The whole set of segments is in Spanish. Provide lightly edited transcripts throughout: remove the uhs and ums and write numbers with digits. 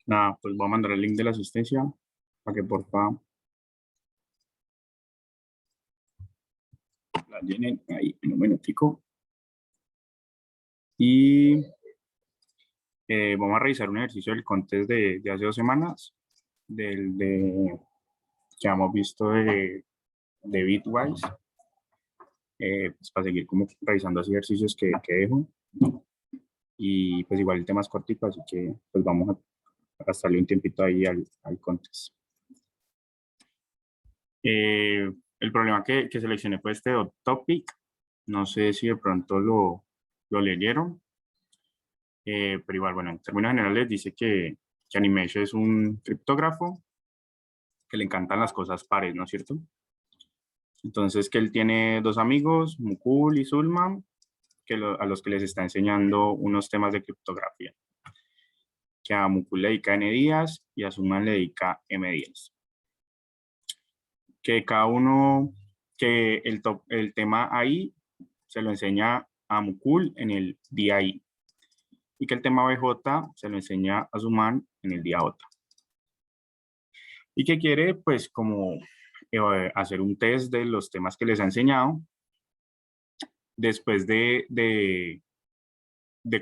Nada, pues voy a mandar el link de la asistencia para que porfa la llenen ahí en un minutico. Y vamos a revisar un ejercicio del contest de hace 2 semanas, que hemos visto de Bitwise, pues para seguir como revisando así ejercicios que dejo. Y pues igual el tema es cortito, así que pues vamos a gastarle un tiempito ahí al contest. El problema que seleccioné fue este topic. No sé si de pronto lo leyeron, pero igual, bueno, en términos generales dice que Animesh es un criptógrafo que le encantan las cosas pares, ¿no es cierto? Entonces, que él tiene dos amigos, Mukul y Zulma, a los que les está enseñando unos temas de criptografía, que a Mukul le dedica N días y a Zulma le dedica M días. Que cada uno, que el tema ahí se lo enseña a Mukul en el día I, y que el tema BJ se lo enseña a Suman en el día J. Y que quiere, pues, como hacer un test de los temas que les ha enseñado, después de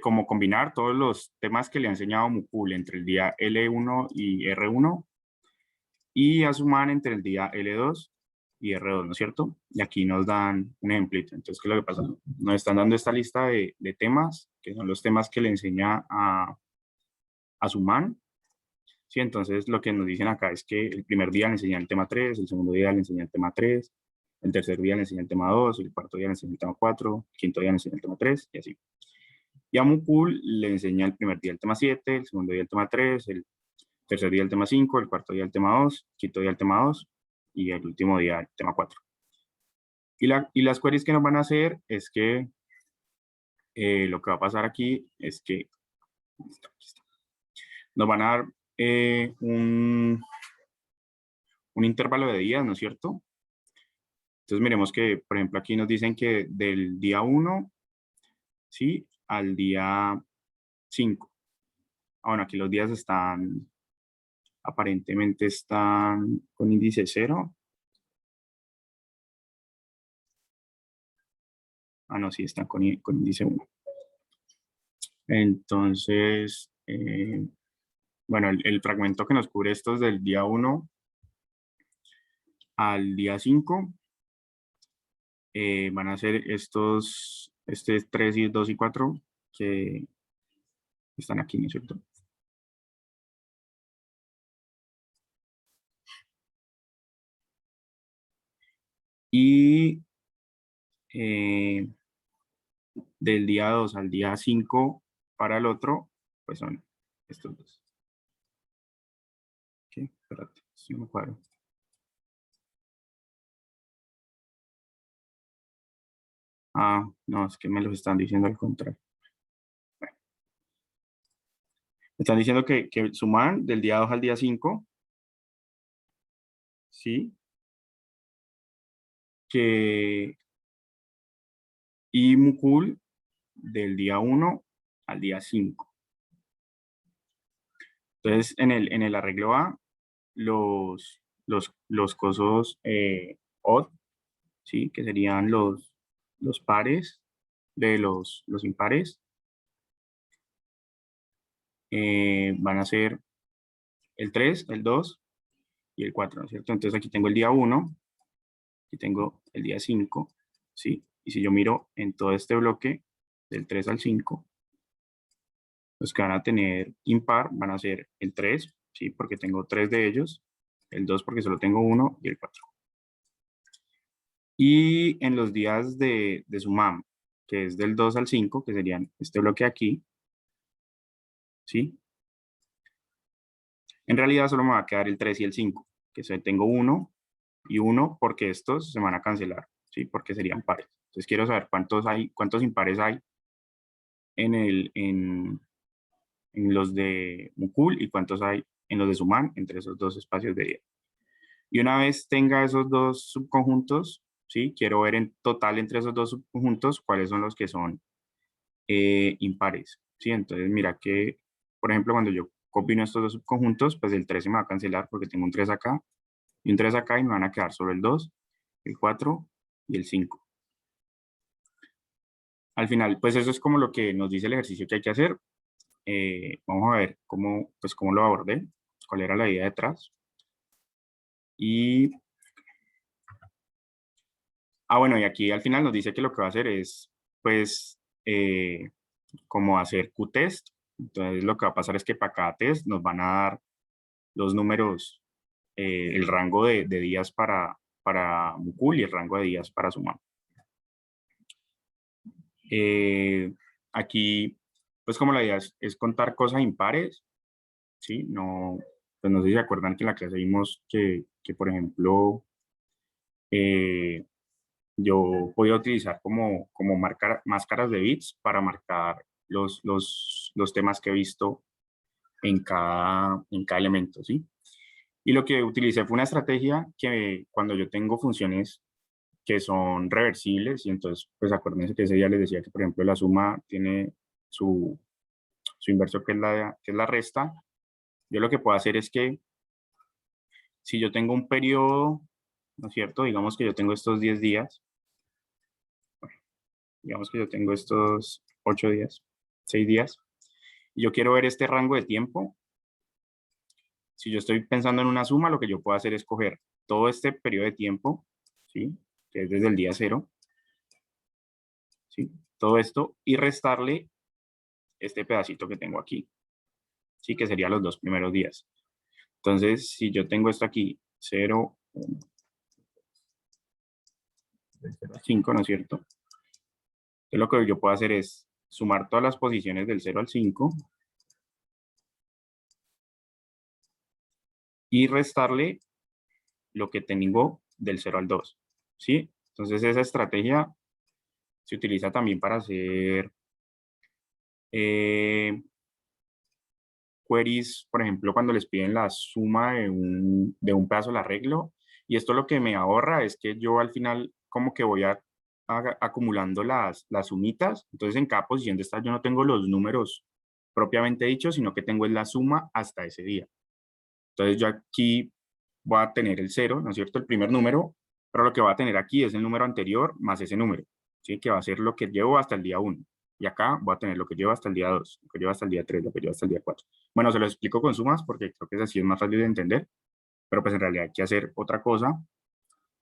cómo combinar todos los temas que le ha enseñado Mukul entre el día L1 y R1, y a Suman entre el día L2 y R2, ¿no es cierto? Y aquí nos dan un ejemplito. Entonces, ¿qué es lo que pasa? Nos están dando esta lista de temas, que son los temas que le enseña a Suman. Sí, entonces lo que nos dicen acá es que el primer día le enseñan el tema 3, el segundo día le enseñan el tema 3, el tercer día le enseñan el tema 2, el cuarto día le enseñan el tema 4, el quinto día le enseñan el tema 3 y así. Y a Mukul le enseña el primer día el tema 7, el segundo día el tema 3, el tercer día el tema 5, el cuarto día el tema 2, el quinto día el tema 2 y el último día el tema 4. Y las queries que nos van a hacer es que lo que va a pasar aquí es que nos van a dar un intervalo de días, ¿no es cierto? Entonces miremos que, por ejemplo, aquí nos dicen que del día 1, ¿sí? Al día 5. Bueno, aquí los días aparentemente están con índice 0. Ah, no, sí, están con índice 1. Entonces, bueno, el fragmento que nos cubre esto es del día 1 al día 5. Van a ser este 3 y 2 y 4 que están aquí, ¿no es cierto? Y del día 2 al día 5 para el otro, pues son estos dos. ¿Qué? Espérate, si no me cuadro. Ah, no, es que me los están diciendo al contrario. Bueno, me están diciendo que suman del día 2 al día 5, ¿sí? Que y Mukul del día 1 al día 5. Entonces, en el arreglo A, los cosos odd, ¿sí? Que serían los pares de los impares, van a ser el 3, el 2 y el 4, ¿no es cierto? Entonces aquí tengo el día 1, aquí tengo el día 5, ¿sí? Y si yo miro en todo este bloque, del 3 al 5, los que van a tener impar van a ser el 3, ¿sí? Porque tengo 3 de ellos, el 2 porque solo tengo 1 y el 4. Y en los días de sumam, que es del 2 al 5, que serían este bloque aquí, ¿sí? En realidad solo me va a quedar el 3 y el 5, que tengo 1 y 1 porque estos se van a cancelar, ¿sí? Porque serían pares. Entonces quiero saber cuántos impares hay en los de Mukul y cuántos hay en los de Suman entre esos dos espacios de día. Y una vez tenga esos dos subconjuntos, ¿sí? Quiero ver en total entre esos dos subconjuntos cuáles son los que son impares, ¿sí? Entonces mira que, por ejemplo, cuando yo combino estos dos subconjuntos, pues el 3 se me va a cancelar porque tengo un 3 acá y un 3 acá y me van a quedar solo el 2, el 4 y el 5. Al final, pues eso es como lo que nos dice el ejercicio que hay que hacer. Vamos a ver cómo lo abordé, cuál era la idea detrás. Y, bueno, y aquí al final nos dice que lo que va a hacer es, pues, como hacer Q-test. Entonces lo que va a pasar es que para cada test nos van a dar los números, el rango de días para Mukul y el rango de días para Sumar. Aquí, pues como la idea es contar cosas impares, ¿sí? No, pues no sé si se acuerdan que en la clase vimos que por ejemplo, yo podía utilizar como máscaras de bits para marcar los temas que he visto en cada elemento, ¿sí? Y lo que utilicé fue una estrategia que cuando yo tengo funciones que son reversibles, y entonces, pues acuérdense que ese día les decía que, por ejemplo, la suma tiene su inverso que es la resta. Yo lo que puedo hacer es que si yo tengo un periodo, ¿no es cierto? Digamos que yo tengo estos 10 días, digamos que yo tengo estos 8 días, 6 días, y yo quiero ver este rango de tiempo. Si yo estoy pensando en una suma, lo que yo puedo hacer es coger todo este periodo de tiempo, ¿sí? Que es desde el día 0, ¿sí? Todo esto, y restarle este pedacito que tengo aquí, ¿sí? Que serían los 2 primeros días. Entonces, si yo tengo esto aquí, 0, 1, 5, ¿no es cierto? Entonces, lo que yo puedo hacer es sumar todas las posiciones del 0 al 5 y restarle lo que tengo del 0 al 2, ¿sí? Entonces, esa estrategia se utiliza también para hacer queries, por ejemplo, cuando les piden la suma de un pedazo del arreglo. Y esto lo que me ahorra es que yo al final como que voy acumulando las sumitas. Entonces, en cada posición de esta yo no tengo los números propiamente dichos, sino que tengo la suma hasta ese día. Entonces, yo aquí voy a tener el 0, ¿no es cierto? El primer número, pero lo que voy a tener aquí es el número anterior más ese número, ¿sí? Que va a ser lo que llevo hasta el día 1. Y acá voy a tener lo que llevo hasta el día 2, lo que llevo hasta el día 3, lo que llevo hasta el día 4. Bueno, se lo explico con sumas porque creo que así es más fácil de entender, pero pues en realidad hay que hacer otra cosa.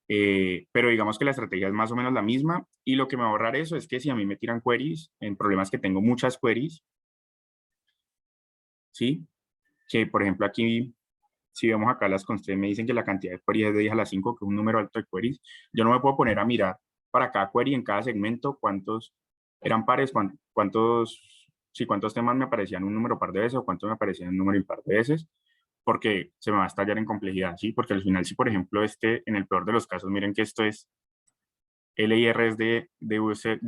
Pero digamos que la estrategia es más o menos la misma y lo que me va a ahorrar eso es que si a mí me tiran queries, en problemas que tengo muchas queries, ¿sí? Que por ejemplo aquí, si vemos acá las constraints, me dicen que la cantidad de queries es de 10 a la 5, que es un número alto de queries. Yo no me puedo poner a mirar para cada query en cada segmento cuántos eran pares, cuántos temas me aparecían un número par de veces o cuántos me aparecían un número impar de veces, porque se me va a estallar en complejidad, ¿sí? Porque al final, si por ejemplo en el peor de los casos, miren que esto es L y R es de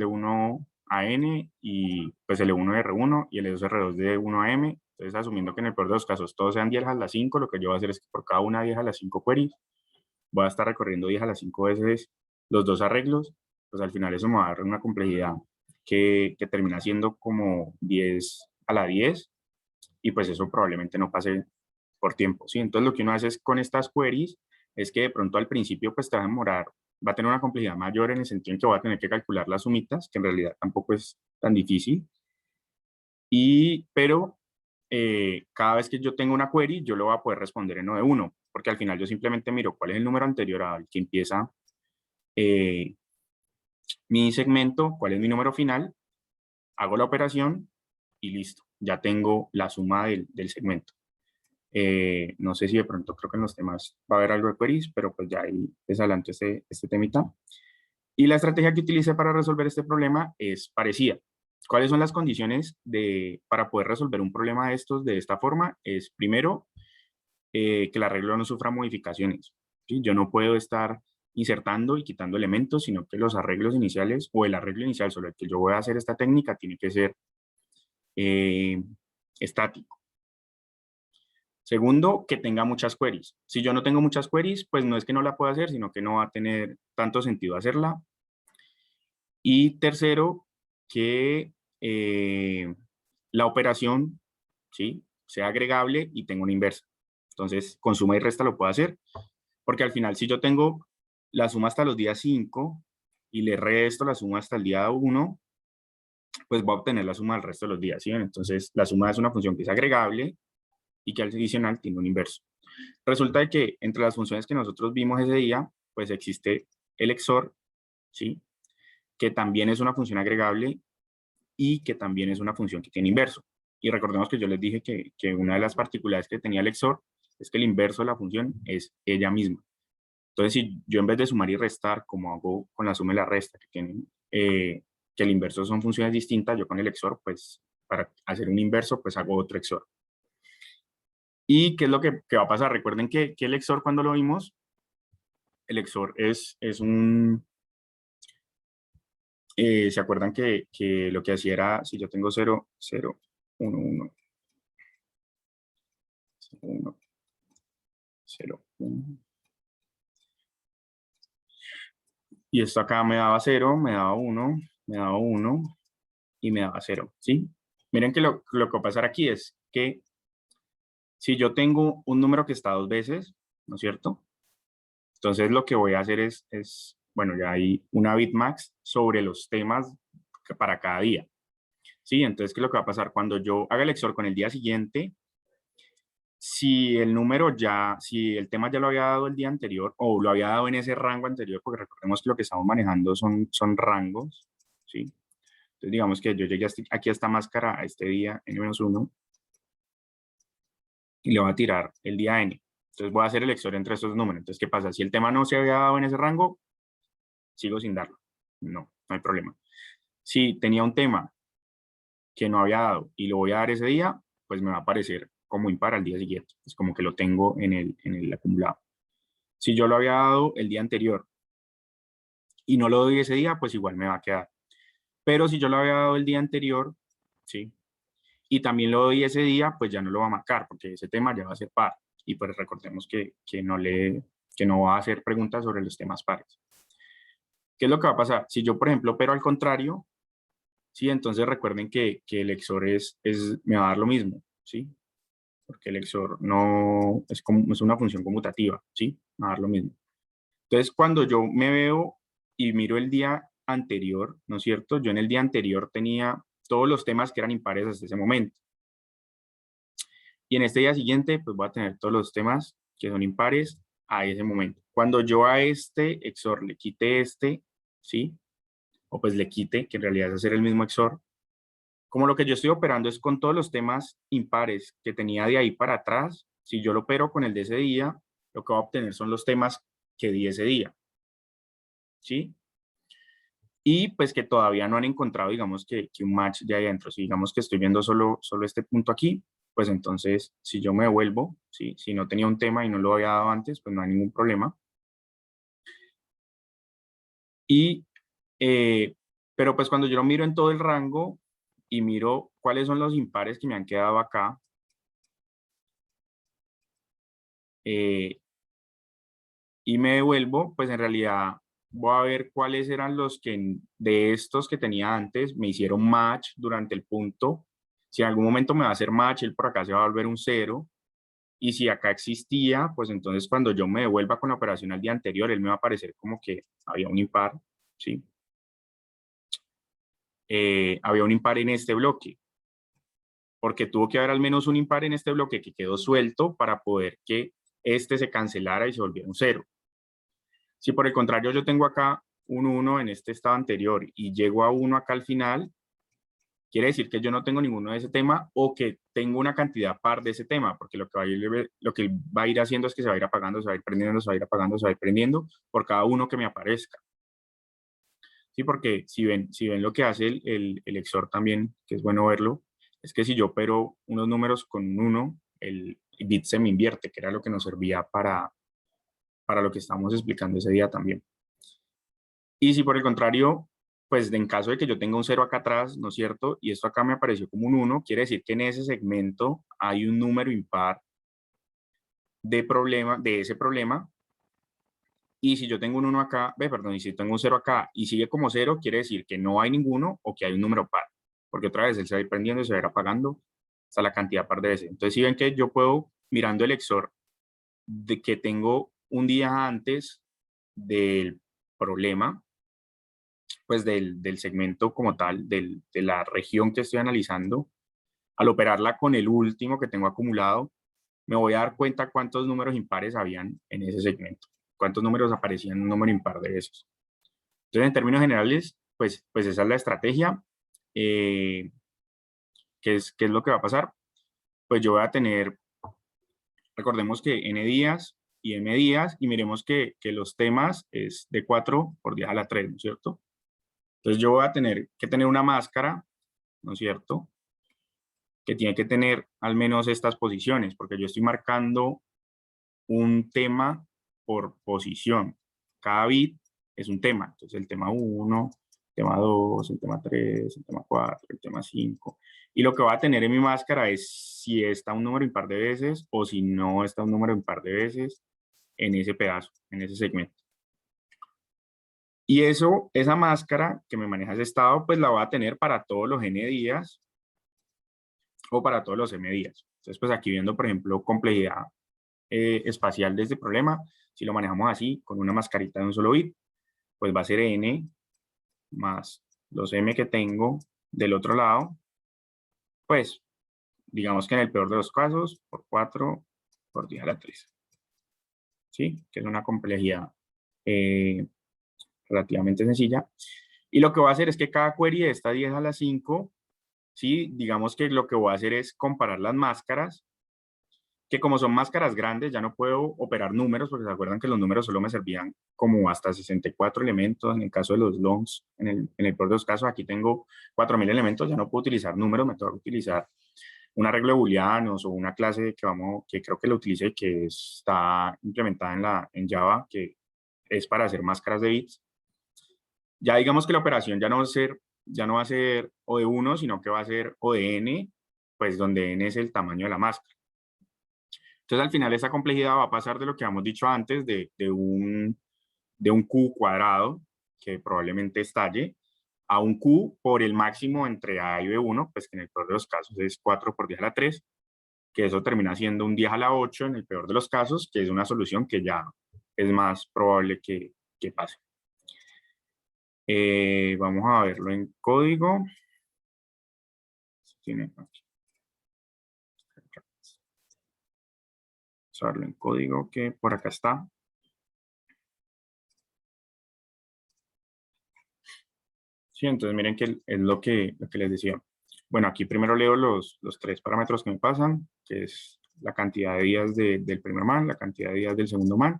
1 a N y pues L1 de R1 y L2 R2 de 1 a M. Entonces, asumiendo que en el peor de los casos todos sean 10 a la 5, lo que yo voy a hacer es que por cada una 10 a la 5 queries, voy a estar recorriendo 10 a la 5 veces los dos arreglos. Pues al final eso me va a dar una complejidad que termina siendo como 10 a la 10 y pues eso probablemente no pase por tiempo, ¿sí? Entonces lo que uno hace es con estas queries es que de pronto al principio pues te va a demorar, va a tener una complejidad mayor en el sentido en que voy a tener que calcular las sumitas, que en realidad tampoco es tan difícil, pero cada vez que yo tengo una query, yo lo voy a poder responder en 1, porque al final yo simplemente miro cuál es el número anterior al que empieza eh, mi segmento, cuál es mi número final, hago la operación y listo, ya tengo la suma del segmento. No sé si de pronto creo que en los temas va a haber algo de queries, pero pues ya ahí les adelanto este temita. Y la estrategia que utilicé para resolver este problema es parecida. ¿Cuáles son las condiciones para poder resolver un problema de estos de esta forma? Es primero, que el arreglo no sufra modificaciones, ¿sí? Yo no puedo estar insertando y quitando elementos, sino que los arreglos iniciales o el arreglo inicial sobre el que yo voy a hacer esta técnica tiene que ser eh, estático. Segundo, que tenga muchas queries. Si yo no tengo muchas queries, pues no es que no la pueda hacer, sino que no va a tener tanto sentido hacerla. Y tercero, que la operación, ¿sí? sea agregable y tenga una inversa. Entonces, con suma y resta lo puedo hacer, porque al final si yo tengo la suma hasta los días 5 y le resto la suma hasta el día 1, pues voy a obtener la suma del resto de los días, ¿sí? Entonces, la suma es una función que es agregable y que al adicional tiene un inverso. Resulta de que entre las funciones que nosotros vimos ese día, pues existe el XOR, ¿sí? Que también es una función agregable y que también es una función que tiene inverso. Y recordemos que yo les dije que una de las particularidades que tenía el XOR es que el inverso de la función es ella misma. Entonces, si yo en vez de sumar y restar, como hago con la suma y la resta, que tienen, que el inverso son funciones distintas, yo con el XOR, pues para hacer un inverso, pues hago otro XOR. ¿Y qué es lo que va a pasar? Recuerden que el XOR cuando lo vimos, el XOR es un... ¿Se acuerdan que lo que hacía era, si yo tengo 0, 0, 1, 1, 1, 0, 1, y esto acá me daba 0, me daba 1, me daba 1 y me daba 0, ¿sí? Miren que lo que va a pasar aquí es que si yo tengo un número que está 2 veces, ¿no es cierto? Entonces lo que voy a hacer bueno, ya hay una bitmax sobre los temas para cada día, ¿sí? Entonces, ¿qué es lo que va a pasar? Cuando yo haga el XOR con el día siguiente, si el número ya, si el tema ya lo había dado el día anterior o lo había dado en ese rango anterior, porque recordemos que lo que estamos manejando son rangos, ¿sí? Entonces, digamos que yo llegué aquí a esta máscara a este día n-1 y le voy a tirar el día n. Entonces, voy a hacer el XOR entre estos números. Entonces, ¿qué pasa? Si el tema no se había dado en ese rango, sigo sin darlo. No hay problema. Si tenía un tema que no había dado y lo voy a dar ese día, pues me va a aparecer como impar al día siguiente. Es como que lo tengo en el acumulado. Si yo lo había dado el día anterior y no lo doy ese día, pues igual me va a quedar. Pero si yo lo había dado el día anterior, ¿sí? Y también lo doy ese día, pues ya no lo va a marcar, porque ese tema ya va a ser par. Y pues recordemos que no va a hacer preguntas sobre los temas pares. ¿Qué es lo que va a pasar? Si yo, por ejemplo, pero al contrario, ¿sí? Entonces recuerden que el XOR me va a dar lo mismo, ¿sí? Porque el XOR no es una función conmutativa, ¿sí? Me va a dar lo mismo. Entonces, cuando yo me veo y miro el día anterior, ¿no es cierto? Yo en el día anterior tenía todos los temas que eran impares hasta ese momento. Y en este día siguiente, pues voy a tener todos los temas que son impares a ese momento. Cuando yo a este XOR le quite este, ¿sí? O pues le quite, que en realidad es hacer el mismo XOR, como lo que yo estoy operando es con todos los temas impares que tenía de ahí para atrás, si yo lo opero con el de ese día, lo que voy a obtener son los temas que di ese día, ¿sí? Y pues que todavía no han encontrado, digamos, que un match de ahí adentro. Si digamos que estoy viendo solo este punto aquí, pues entonces, si yo me devuelvo, ¿sí? Si no tenía un tema y no lo había dado antes, pues no hay ningún problema. Y, pero pues cuando yo lo miro en todo el rango y miro cuáles son los impares que me han quedado acá, y me devuelvo, pues en realidad voy a ver cuáles eran los que de estos que tenía antes me hicieron match durante el punto. Si en algún momento me va a hacer match, él por acá se va a volver un 0. Y si acá existía, pues entonces cuando yo me devuelva con la operación al día anterior, él me va a aparecer como que había un impar, ¿sí? Había un impar en este bloque, porque tuvo que haber al menos un impar en este bloque que quedó suelto para poder que este se cancelara y se volviera un 0. Si por el contrario yo tengo acá un 1 en este estado anterior y llego a 1 acá al final, quiere decir que yo no tengo ninguno de ese tema o que tengo una cantidad par de ese tema, porque lo que va a ir haciendo es que se va a ir apagando, se va a ir prendiendo, se va a ir apagando, se va a ir prendiendo por cada uno que me aparezca. Sí, porque si ven lo que hace el XOR también, que es bueno verlo, es que si yo opero unos números con un 1, el bit se me invierte, que era lo que nos servía para lo que estamos explicando ese día también. Y si por el contrario, pues en caso de que yo tenga un 0 acá atrás, ¿no es cierto? Y esto acá me apareció como un 1, quiere decir que en ese segmento hay un número impar de ese problema. Y si yo tengo un 1 acá, perdón, y si tengo un 0 acá y sigue como 0, quiere decir que no hay ninguno o que hay un número par. Porque otra vez él se va a ir prendiendo y se va a ir apagando hasta la cantidad par de veces. Entonces, si ven que yo puedo, mirando el EXOR, de que tengo un día antes del problema, pues del segmento como tal, de la región que estoy analizando, al operarla con el último que tengo acumulado, me voy a dar cuenta cuántos números impares habían en ese segmento, cuántos números aparecían en un número impar de esos. Entonces, en términos generales, pues esa es la estrategia. ¿Qué es lo que va a pasar? Pues yo voy a tener, recordemos que n días y m días, y miremos que los temas es de 4 por 10 a la 3, ¿no es cierto? Entonces yo voy a tener que tener una máscara, ¿no es cierto?, que tiene que tener al menos estas posiciones, porque yo estoy marcando un tema por posición. Cada bit es un tema. Entonces el tema 1, el tema 2, el tema 3, el tema 4, el tema 5. Y lo que va a tener en mi máscara es si está un número impar de veces o si no está un número impar de veces en ese pedazo, en ese segmento. Y eso, esa máscara que me maneja ese estado, pues la va a tener para todos los n días o para todos los m días. Entonces, pues aquí viendo, por ejemplo, complejidad espacial de este problema, si lo manejamos así, con una mascarita de un solo bit, pues va a ser n más los m que tengo del otro lado, pues digamos que en el peor de los casos, por 4 por 10 a la 3. ¿Sí? Que es una complejidad relativamente sencilla. Y lo que voy a hacer es que cada query de esta 10 a la 5, ¿sí? Digamos que lo que voy a hacer es comparar las máscaras, que como son máscaras grandes, ya no puedo operar números, porque se acuerdan que los números solo me servían como hasta 64 elementos, en el caso de los longs, en el peor de los casos, aquí tengo 4000 elementos, ya no puedo utilizar números, me tengo que utilizar un arreglo de booleanos o una clase que creo que lo utilice, que está implementada en Java, que es para hacer máscaras de bits. Ya digamos que la operación ya no va a ser o de 1, sino que va a ser o de n, pues donde n es el tamaño de la máscara. Entonces, al final, esa complejidad va a pasar de lo que hemos dicho antes, de un Q cuadrado, que probablemente estalle, a un Q por el máximo entre A y B1, pues que en el peor de los casos es 4 por 10 a la 3, que eso termina siendo un 10 a la 8 en el peor de los casos, que es una solución que ya es más probable que pase. Vamos a verlo en código. Vamos a verlo en código, que por acá está. Sí, entonces miren que es lo que les decía. Bueno, aquí primero leo los 3 parámetros que me pasan, que es la cantidad de días del primer man, la cantidad de días del segundo man,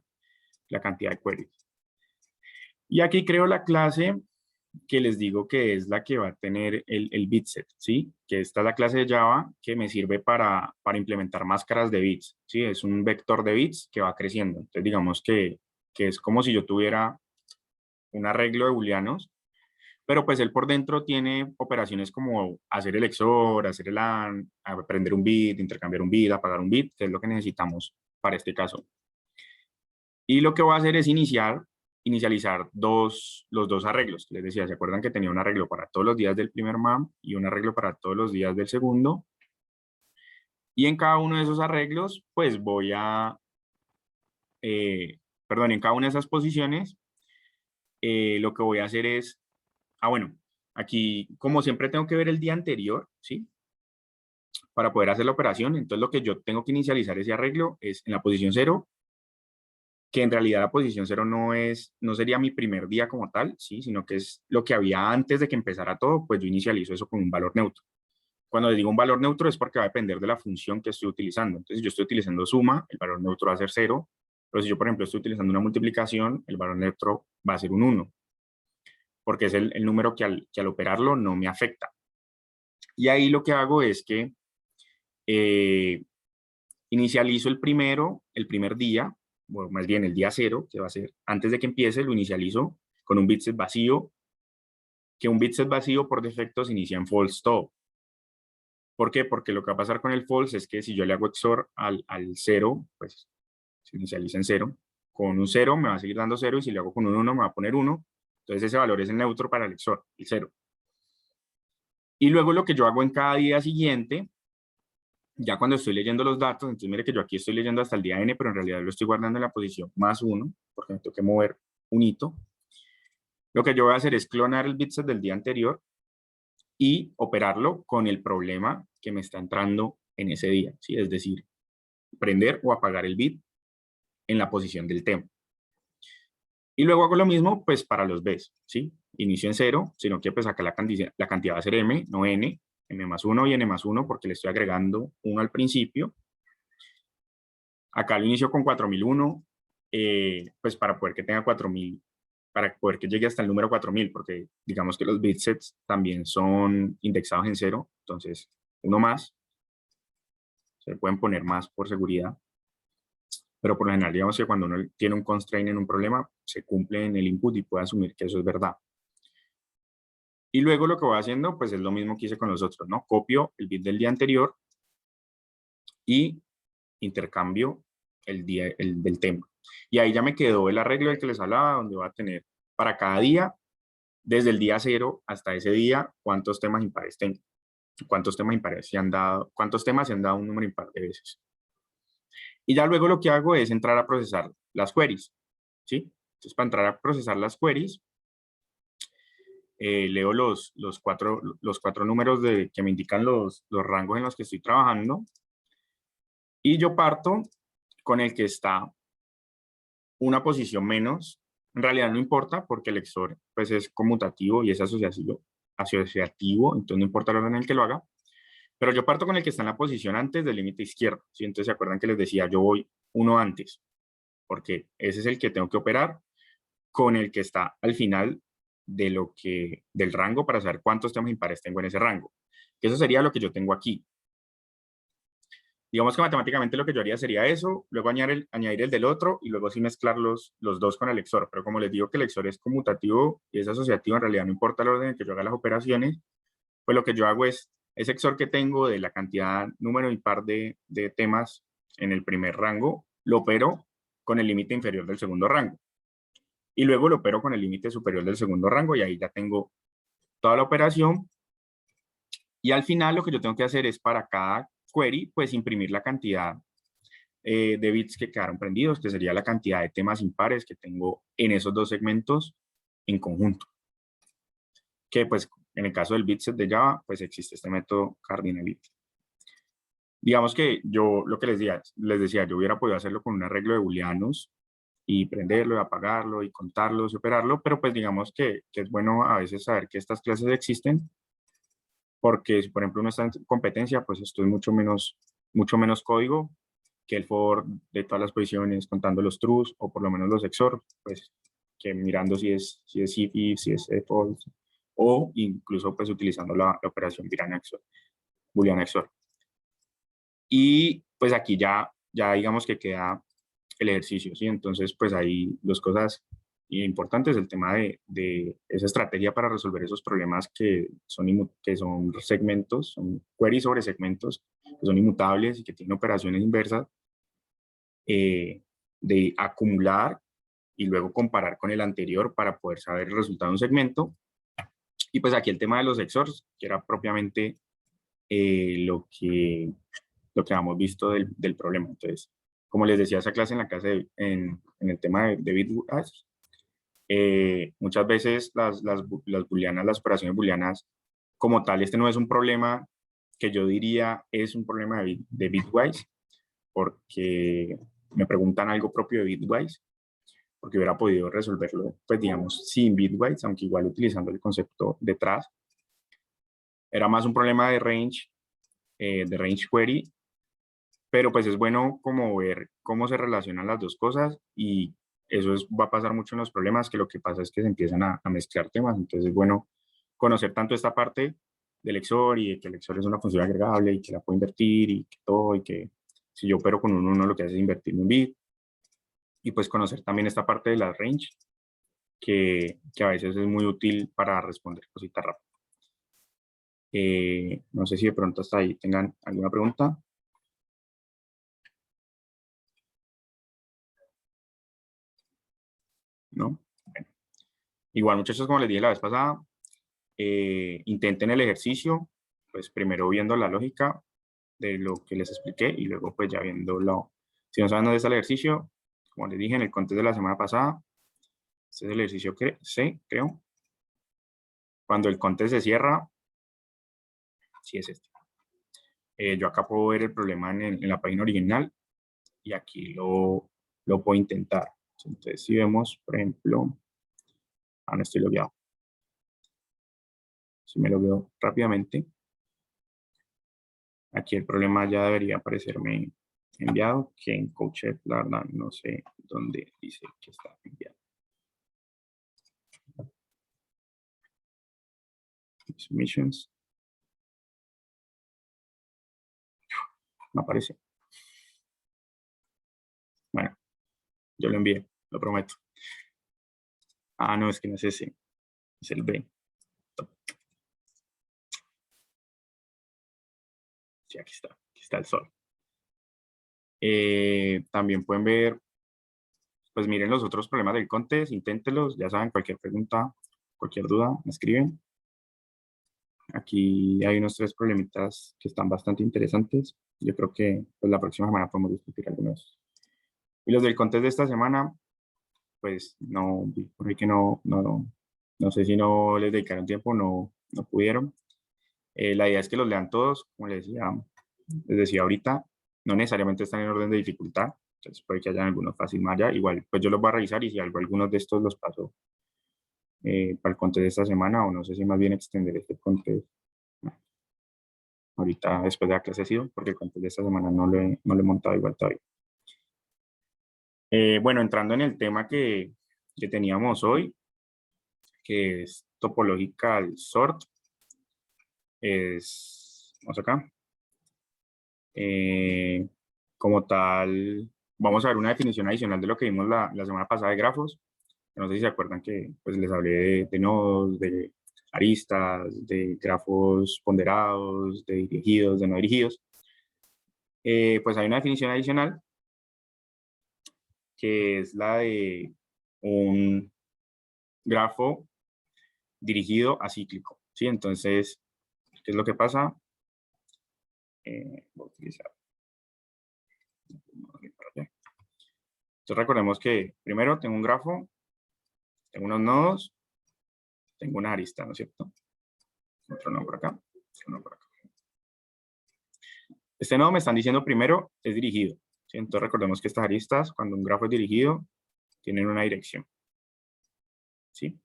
la cantidad de queries. Y aquí creo la clase que les digo que es la que va a tener el bitset, ¿sí? Que esta es la clase de Java que me sirve para implementar máscaras de bits, ¿sí? Es un vector de bits que va creciendo. Entonces, digamos que es como si yo tuviera un arreglo de booleanos, pero pues él por dentro tiene operaciones como hacer el EXOR, hacer el AND, aprender un bit, intercambiar un bit, apagar un bit, que es lo que necesitamos para este caso. Y lo que voy a hacer es inicializar los dos arreglos. Les decía, ¿se acuerdan que tenía un arreglo para todos los días del primer MAM y un arreglo para todos los días del segundo? Y en cada uno de esos arreglos, pues voy a, perdón, en cada una de esas posiciones, lo que voy a hacer es, bueno, aquí como siempre tengo que ver el día anterior, ¿sí? Para poder hacer la operación. Entonces lo que yo tengo que inicializar ese arreglo es en la posición 0, que en realidad la posición 0 no sería mi primer día como tal, ¿sí? Sino que es lo que había antes de que empezara todo, pues yo inicializo eso con un valor neutro. Cuando les digo un valor neutro es porque va a depender de la función que estoy utilizando. Entonces, si yo estoy utilizando suma, el valor neutro va a ser 0, pero si yo, por ejemplo, estoy utilizando una multiplicación, el valor neutro va a ser un 1, porque es el número que al operarlo no me afecta. Y ahí lo que hago es que inicializo el primer día, o más bien el día 0, que va a ser antes de que empiece, lo inicializo con un bitset vacío, que un bitset vacío por defecto se inicia en false todo. ¿Por qué? Porque lo que va a pasar con el false es que si yo le hago XOR al 0, pues se inicializa en 0. Con un 0 me va a seguir dando 0 y si le hago con un 1 me va a poner 1. Entonces ese valor es el neutro para el XOR, el 0. Y luego lo que yo hago en cada día siguiente Ya cuando estoy leyendo los datos, entonces mire que yo aquí estoy leyendo hasta el día N, pero en realidad lo estoy guardando en la posición +1, porque me tengo que mover un hito. Lo que yo voy a hacer es clonar el bitset del día anterior y operarlo con el problema que me está entrando en ese día, ¿sí? Es decir, prender o apagar el bit en la posición del tema. Y luego hago lo mismo, pues, para los Bs, ¿sí? Inicio en 0, sino que pues acá la cantidad va a ser M, no N, M+1 y N+1, porque le estoy agregando 1 al principio. Acá lo inicio con 4001, pues para poder que tenga 4000, para poder que llegue hasta el número 4000, porque digamos que los bitsets también son indexados en 0, entonces uno más, se pueden poner más por seguridad, pero por lo general digamos que cuando uno tiene un constraint en un problema, se cumple en el input y puede asumir que eso es verdad. Y luego lo que voy haciendo, pues es lo mismo que hice con los otros, ¿no? Copio el bit del día anterior y intercambio el del tema. Y ahí ya me quedó el arreglo del que les hablaba, donde va a tener para cada día, desde el día 0 hasta ese día, cuántos temas impares tengo, cuántos temas impares se han dado, cuántos temas se han dado un número impar de veces. Y ya luego lo que hago es entrar a procesar las queries, ¿sí? Entonces, para entrar a procesar las queries, leo los cuatro números que me indican los rangos en los que estoy trabajando, y yo parto con el que está una posición menos. En realidad no importa porque el XOR pues, es conmutativo y es asociativo, entonces no importa el orden en el que lo haga, pero yo parto con el que está en la posición antes del límite izquierdo, ¿sí? Entonces se acuerdan que les decía, yo voy uno antes, porque ese es el que tengo que operar con el que está al final del rango para saber cuántos temas impares tengo en ese rango. Eso sería lo que yo tengo aquí. Digamos que matemáticamente lo que yo haría sería eso, luego añadir el del otro y luego sí mezclar los dos con el XOR. Pero como les digo que el XOR es conmutativo y es asociativo, en realidad no importa el orden en que yo haga las operaciones, pues lo que yo hago es ese XOR que tengo de la cantidad número impar de temas en el primer rango, lo opero con el límite inferior del segundo rango. Y luego lo opero con el límite superior del segundo rango y ahí ya tengo toda la operación. Y al final lo que yo tengo que hacer es para cada query, pues imprimir la cantidad de bits que quedaron prendidos, que sería la cantidad de temas impares que tengo en esos dos segmentos en conjunto. Que pues en el caso del bitset de Java, pues existe este método cardinality. Digamos que yo lo que les decía, yo hubiera podido hacerlo con un arreglo de booleanos y prenderlo y apagarlo y contarlo y operarlo, pero pues digamos que es bueno a veces saber que estas clases existen, porque si por ejemplo uno está en competencia, pues esto es mucho menos código que el for de todas las posiciones, contando los trues o por lo menos los XOR, pues que mirando si es if, si es false, o incluso pues utilizando la operación booleana XOR. Y pues aquí ya digamos que queda el ejercicio, ¿sí? Entonces pues hay dos cosas importantes, el tema de esa estrategia para resolver esos problemas que son segmentos, son queries sobre segmentos, que son inmutables y que tienen operaciones inversas, de acumular y luego comparar con el anterior para poder saber el resultado de un segmento. Y pues aquí el tema de los XORs, que era propiamente lo que habíamos visto del problema. Entonces, como les decía esa clase en la clase, en el tema de bitwise, muchas veces las booleanas, las operaciones booleanas como tal, este no es un problema que yo diría es un problema de bitwise, porque me preguntan algo propio de bitwise, porque hubiera podido resolverlo, pues digamos, sin bitwise, aunque igual utilizando el concepto detrás. Era más un problema de range query, pero pues es bueno como ver cómo se relacionan las dos cosas y va a pasar mucho en los problemas, que lo que pasa es que se empiezan a mezclar temas, entonces es bueno conocer tanto esta parte del XOR y de que el XOR es una función agregable y que la puedo invertir y que todo, y que si yo opero con un 1 lo que hace es invertir un bit, y pues conocer también esta parte de la range, que a veces es muy útil para responder cositas rápido. No sé si de pronto hasta ahí tengan alguna pregunta. ¿No? Bueno. Igual, muchachos, como les dije la vez pasada, intenten el ejercicio, pues primero viendo la lógica, de lo que les expliqué y luego pues ya viéndolo. Si no saben dónde está el ejercicio, como les dije en el contest de la semana pasada, este es el ejercicio que C, creo. Cuando el contest se cierra, sí es este. Yo acá puedo ver el problema en la página original y aquí lo puedo intentar. Entonces, si vemos, por ejemplo, no estoy logueado. Si me logueo rápidamente, aquí el problema ya debería aparecerme enviado, que en Coachet, la verdad, no sé dónde dice que está enviado. Submissions. No aparece. Bueno, yo lo envié, lo prometo. No, es que no es ese, es el B. Sí, aquí está el sol. También pueden ver, pues miren los otros problemas del contest, inténtelos, ya saben, cualquier pregunta, cualquier duda, me escriben. Aquí hay unos 3 problemitas que están bastante interesantes. Yo creo que pues, la próxima semana podemos discutir algunos. Y los del contest de esta semana, pues no, porque no sé si no les dedicaron tiempo, no pudieron. La idea es que los lean todos, como les decía ahorita, no necesariamente están en orden de dificultad, entonces puede que haya algunos fácil más allá. Igual, pues yo los voy a revisar y si algunos de estos los paso para el contest de esta semana, o no sé si más bien extender este contest ahorita después de la clase SIDO, porque el contest de esta semana no lo he montado igual todavía. Bueno, entrando en el tema que teníamos hoy, que es Topological Sort, vamos acá, como tal, vamos a ver una definición adicional de lo que vimos la semana pasada de grafos. No sé si se acuerdan que pues, les hablé de nodos, de aristas, de grafos ponderados, de dirigidos, de no dirigidos. Pues hay una definición adicional que es la de un grafo dirigido acíclico, ¿sí? Entonces, ¿qué es lo que pasa? Voy a utilizar. Entonces, recordemos que primero tengo un grafo, tengo unos nodos, tengo una arista, ¿no es cierto? Otro nodo por acá, otro nodo por acá. Este nodo me están diciendo primero es dirigido, ¿sí? Entonces recordemos que estas aristas, cuando un grafo es dirigido, tienen una dirección, ¿sí?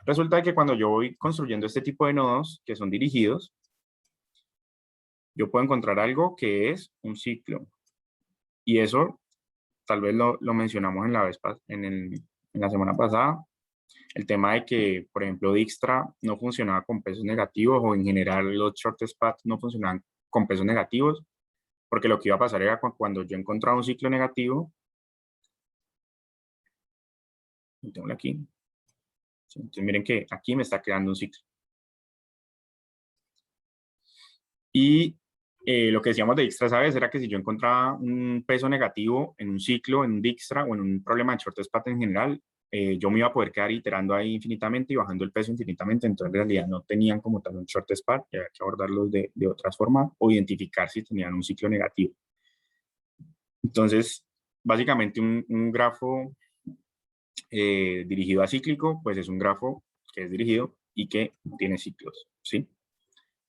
Resulta que cuando yo voy construyendo este tipo de nodos que son dirigidos, yo puedo encontrar algo que es un ciclo. Y eso tal vez lo mencionamos en la semana pasada, el tema de que, por ejemplo, Dijkstra no funcionaba con pesos negativos o en general los shortest paths no funcionaban con pesos negativos, porque lo que iba a pasar era cuando yo encontraba un ciclo negativo, tengo aquí, entonces miren que aquí me está creando un ciclo. Y lo que decíamos de Dijkstra, ¿sabes? Era que si yo encontraba un peso negativo en un ciclo, en un Dijkstra o en un problema de shortest path en general, yo me iba a poder quedar iterando ahí infinitamente y bajando el peso infinitamente. Entonces, en realidad no tenían como tal un shortest path, y había que abordarlos de otras formas o identificar si tenían un ciclo negativo. Entonces, básicamente un grafo dirigido a cíclico, pues es un grafo que es dirigido y que tiene ciclos, ¿sí?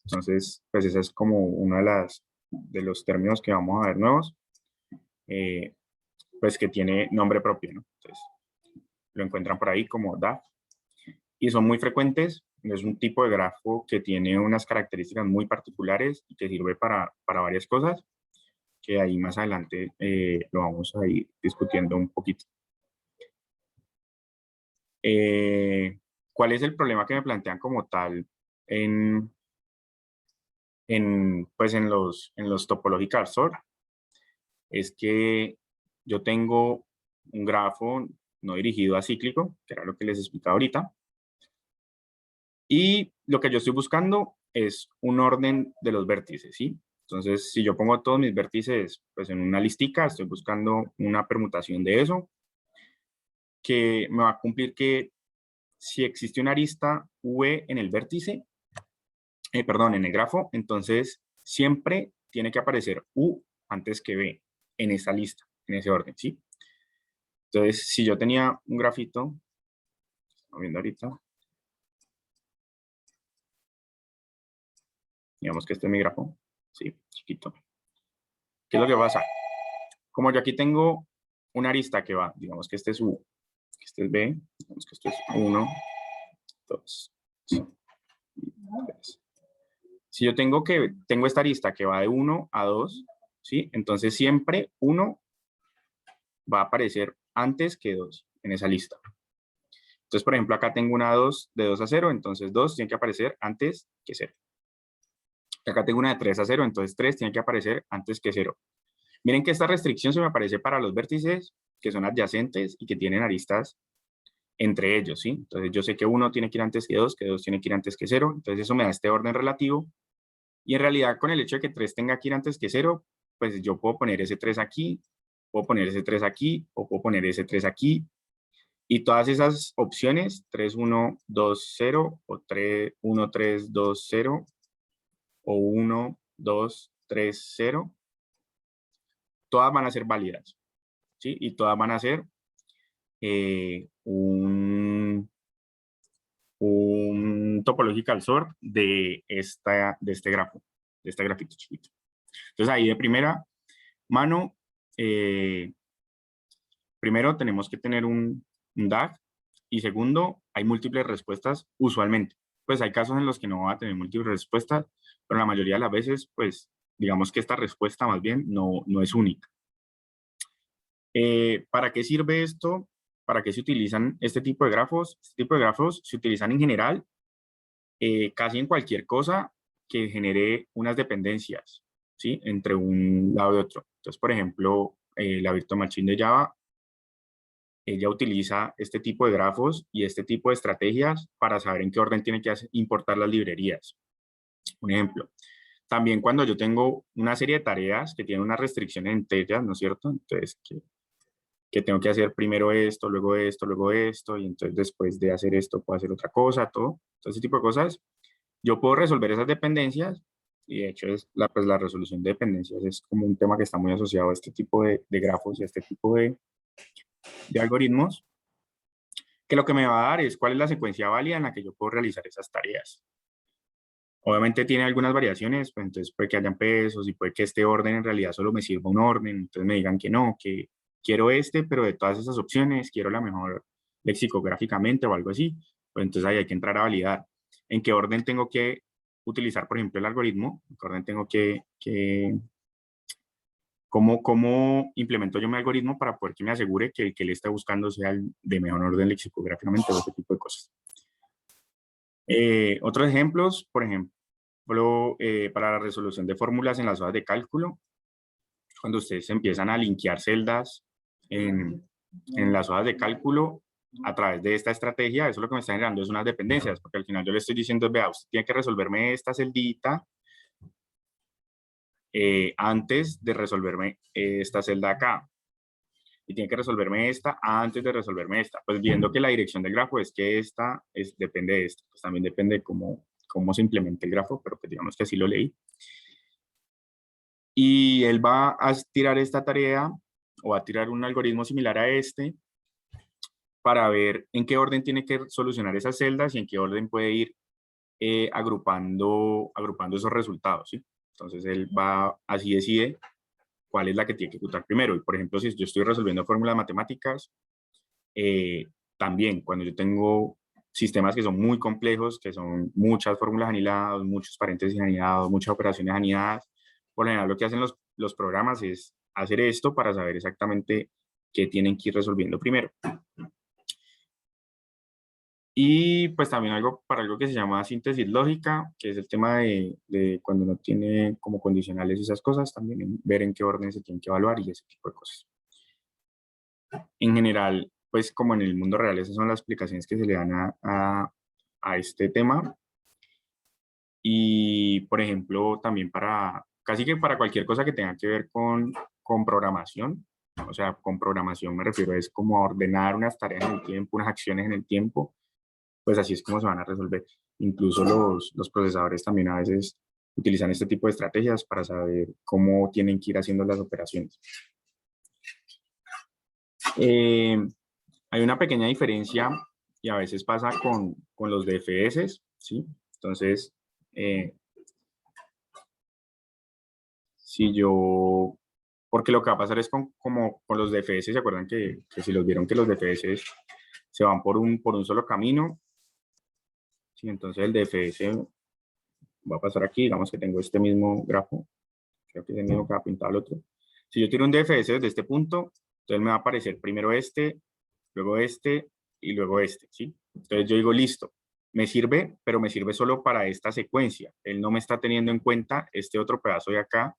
Entonces, pues ese es como uno de los términos que vamos a ver nuevos, pues que tiene nombre propio, ¿no? Entonces, lo encuentran por ahí como DAF y son muy frecuentes. Es un tipo de grafo que tiene unas características muy particulares y que sirve para varias cosas, que ahí más adelante lo vamos a ir discutiendo un poquito. ¿Cuál es el problema que me plantean como tal pues en los topological sort? Es que yo tengo un grafo no dirigido a cíclico, que era lo que les explicaba ahorita, y lo que yo estoy buscando es un orden de los vértices, ¿sí? Entonces, si yo pongo todos mis vértices pues, en una listica, estoy buscando una permutación de eso, que me va a cumplir que si existe una arista V en el vértice, perdón, en el grafo, entonces siempre tiene que aparecer U antes que B en esta lista, en ese orden, ¿sí? Entonces, si yo tenía un grafito, estamos viendo ahorita, digamos que este es mi grafo, ¿sí? Chiquito. ¿Qué es lo que pasa? Como yo aquí tengo una arista que va, digamos que este es U, este es B, digamos que esto es 1, 2, 3. Si yo tengo esta arista que va de 1 a 2, ¿sí? Entonces siempre 1 va a aparecer antes que 2 en esa lista. Entonces, por ejemplo, acá tengo una 2 de 2 a 0, entonces 2 tiene que aparecer antes que 0. Acá tengo una de 3 a 0, entonces 3 tiene que aparecer antes que 0. Miren que esta restricción se me aparece para los vértices que son adyacentes y que tienen aristas entre ellos, ¿sí? Entonces yo sé que 1 tiene que ir antes que 2 tiene que ir antes que 0, entonces eso me da este orden relativo. Y en realidad con el hecho de que 3 tenga que ir antes que 0, pues yo puedo poner ese 3 aquí, puedo poner ese 3 aquí, o puedo poner ese 3 aquí. Y todas esas opciones, 3, 1, 2, 0, o 3, 1, 3, 2, 0, o 1, 2, 3, 0, todas van a ser válidas, ¿sí? Y todas van a ser un topological sort de este grafo, de este grafito chiquito. Entonces ahí de primera mano, primero tenemos que tener un DAG y segundo, hay múltiples respuestas usualmente. Pues hay casos en los que no va a tener múltiples respuestas, pero la mayoría de las veces, pues digamos que esta respuesta más bien no es única. ¿Para qué sirve esto? ¿Para qué se utilizan este tipo de grafos? Este tipo de grafos se utilizan en general casi en cualquier cosa que genere unas dependencias, ¿sí? Entre un lado y otro. Entonces, por ejemplo, la Virtual Machine de Java, ella utiliza este tipo de grafos y este tipo de estrategias para saber en qué orden tiene que importar las librerías. Un ejemplo, también cuando yo tengo una serie de tareas que tienen una restricción entre ellas, ¿no es cierto? Entonces, que tengo que hacer primero esto, luego esto, y entonces después de hacer esto puedo hacer otra cosa, todo ese tipo de cosas. Yo puedo resolver esas dependencias y de hecho pues la resolución de dependencias es como un tema que está muy asociado a este tipo de grafos y a este tipo de algoritmos, que lo que me va a dar es cuál es la secuencia válida en la que yo puedo realizar esas tareas. Obviamente tiene algunas variaciones, pues entonces puede que hayan pesos y puede que este orden en realidad solo me sirva un orden, entonces me digan que no, que quiero pero de todas esas opciones quiero la mejor lexicográficamente o algo así, pues entonces ahí hay que entrar a validar en qué orden tengo que utilizar, por ejemplo, el algoritmo, en qué orden tengo cómo implemento yo mi algoritmo para poder que me asegure que el que le está buscando sea el de mejor orden lexicográficamente o ese tipo de cosas. Otros ejemplos, por ejemplo, para la resolución de fórmulas en las hojas de cálculo, cuando ustedes empiezan a linkear celdas en las hojas de cálculo a través de esta estrategia, eso lo que me está generando es unas dependencias, porque al final yo le estoy diciendo, vea, usted tiene que resolverme esta celdita antes de resolverme esta celda acá. Y tiene que resolverme esta antes de resolverme esta. Pues viendo que la dirección del grafo es que esta depende de esta, pues también depende de cómo se implemente el grafo, pero pues digamos que así lo leí. Y él va a tirar esta tarea o va a tirar un algoritmo similar a este para ver en qué orden tiene que solucionar esas celdas y en qué orden puede ir agrupando esos resultados, ¿sí? Entonces él va, así decide cuál es la que tiene que ejecutar primero. Y por ejemplo, si yo estoy resolviendo fórmulas matemáticas, también cuando yo tengo sistemas que son muy complejos, que son muchas fórmulas anidadas, muchos paréntesis anidados, muchas operaciones anidadas, por lo general lo que hacen los programas es hacer esto para saber exactamente qué tienen que ir resolviendo primero. Y pues también para algo que se llama síntesis lógica, que es el tema de cuando uno tiene como condicionales y esas cosas, también ver en qué orden se tienen que evaluar y ese tipo de cosas. En general, pues como en el mundo real, esas son las explicaciones que se le dan a este tema. Y, por ejemplo, también casi que para cualquier cosa que tenga que ver con programación, o sea, con programación me refiero es como a ordenar unas tareas en el tiempo, unas acciones en el tiempo, pues así es como se van a resolver. Incluso los procesadores también a veces utilizan este tipo de estrategias para saber cómo tienen que ir haciendo las operaciones. Hay una pequeña diferencia y a veces pasa con los DFS, ¿sí? Entonces, si yo, porque lo que va a pasar es como con los DFS, ¿se acuerdan que si los vieron que los DFS se van por un solo camino? Sí, entonces el DFS va a pasar aquí, digamos que tengo este mismo grafo, creo que es el mismo que va pintado al otro. Si yo tiro un DFS desde este punto, entonces me va a aparecer primero este, luego este y luego este, ¿sí? Entonces yo digo, listo, me sirve, pero me sirve solo para esta secuencia. Él no me está teniendo en cuenta este otro pedazo de acá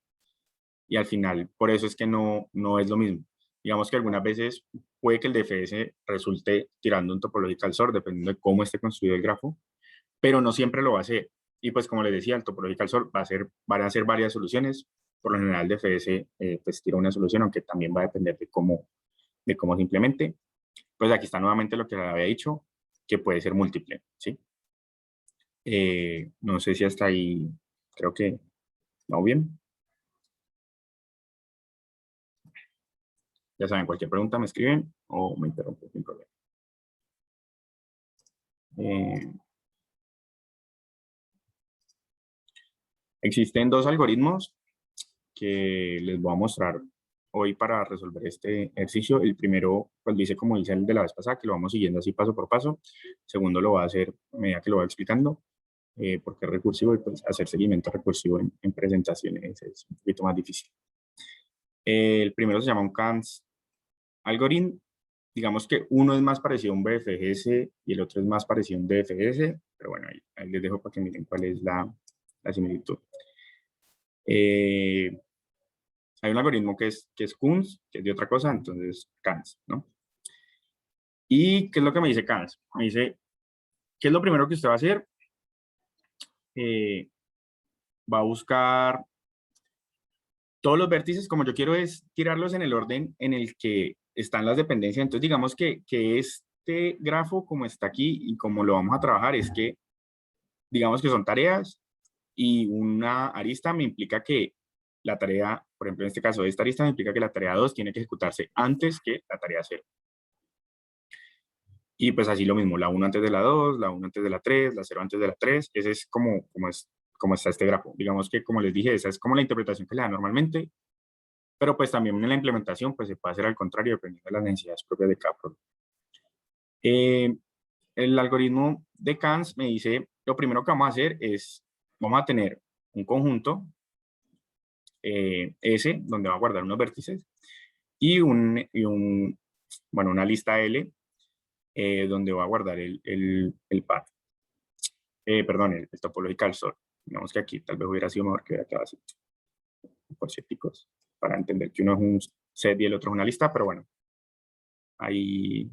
y al final, por eso es que no es lo mismo. Digamos que algunas veces puede que el DFS resulte tirando un topological sort, dependiendo de cómo esté construido el grafo, pero no siempre lo va a hacer. Y pues como les decía, el topological sort van a ser varias soluciones. Por lo general, DFS pues tira una solución, aunque también va a depender de cómo se implemente. Pues aquí está nuevamente lo que había dicho, que puede ser múltiple, ¿sí? No sé si hasta ahí, creo que vamos bien. Ya saben, cualquier pregunta me escriben o me interrumpen sin problema. Existen dos algoritmos que les voy a mostrar hoy para resolver este ejercicio. El primero, pues dice como dice el de la vez pasada, que lo vamos siguiendo así paso por paso. El segundo lo va a hacer a medida que lo va explicando, porque es recursivo y pues hacer seguimiento recursivo en presentaciones es un poquito más difícil. El primero se llama un Kant's algoritmo. Digamos que uno es más parecido a un BFS y el otro es más parecido a un DFS, pero bueno, ahí les dejo para que miren cuál es la similitud. Hay un algoritmo que es Kunz, que es de otra cosa, entonces Kans, ¿no? ¿Y qué es lo que me dice Kans? Me dice, ¿qué es lo primero que usted va a hacer? Va a buscar todos los vértices, como yo quiero es tirarlos en el orden en el que están las dependencias. Entonces, digamos que este grafo, como está aquí y como lo vamos a trabajar, es que, digamos que son tareas y una arista me implica que la tarea, por ejemplo, en este caso, esta arista me implica que la tarea 2 tiene que ejecutarse antes que la tarea 0. Y pues así lo mismo, la 1 antes de la 2, la 1 antes de la 3, la 0 antes de la 3. Ese es como está este grafo. Digamos que, como les dije, esa es como la interpretación que le da normalmente, pero pues también en la implementación pues se puede hacer al contrario, dependiendo de las necesidades propias de cada producto. El algoritmo de Kans me dice, lo primero que vamos a hacer es, vamos a tener un conjunto S, donde va a guardar unos vértices, y bueno, una lista L, donde va a guardar el path. Perdón, el topological sort. Digamos que aquí tal vez hubiera sido mejor que hubiera quedado así, por científicos, para entender que uno es un set y el otro es una lista, pero bueno, ahí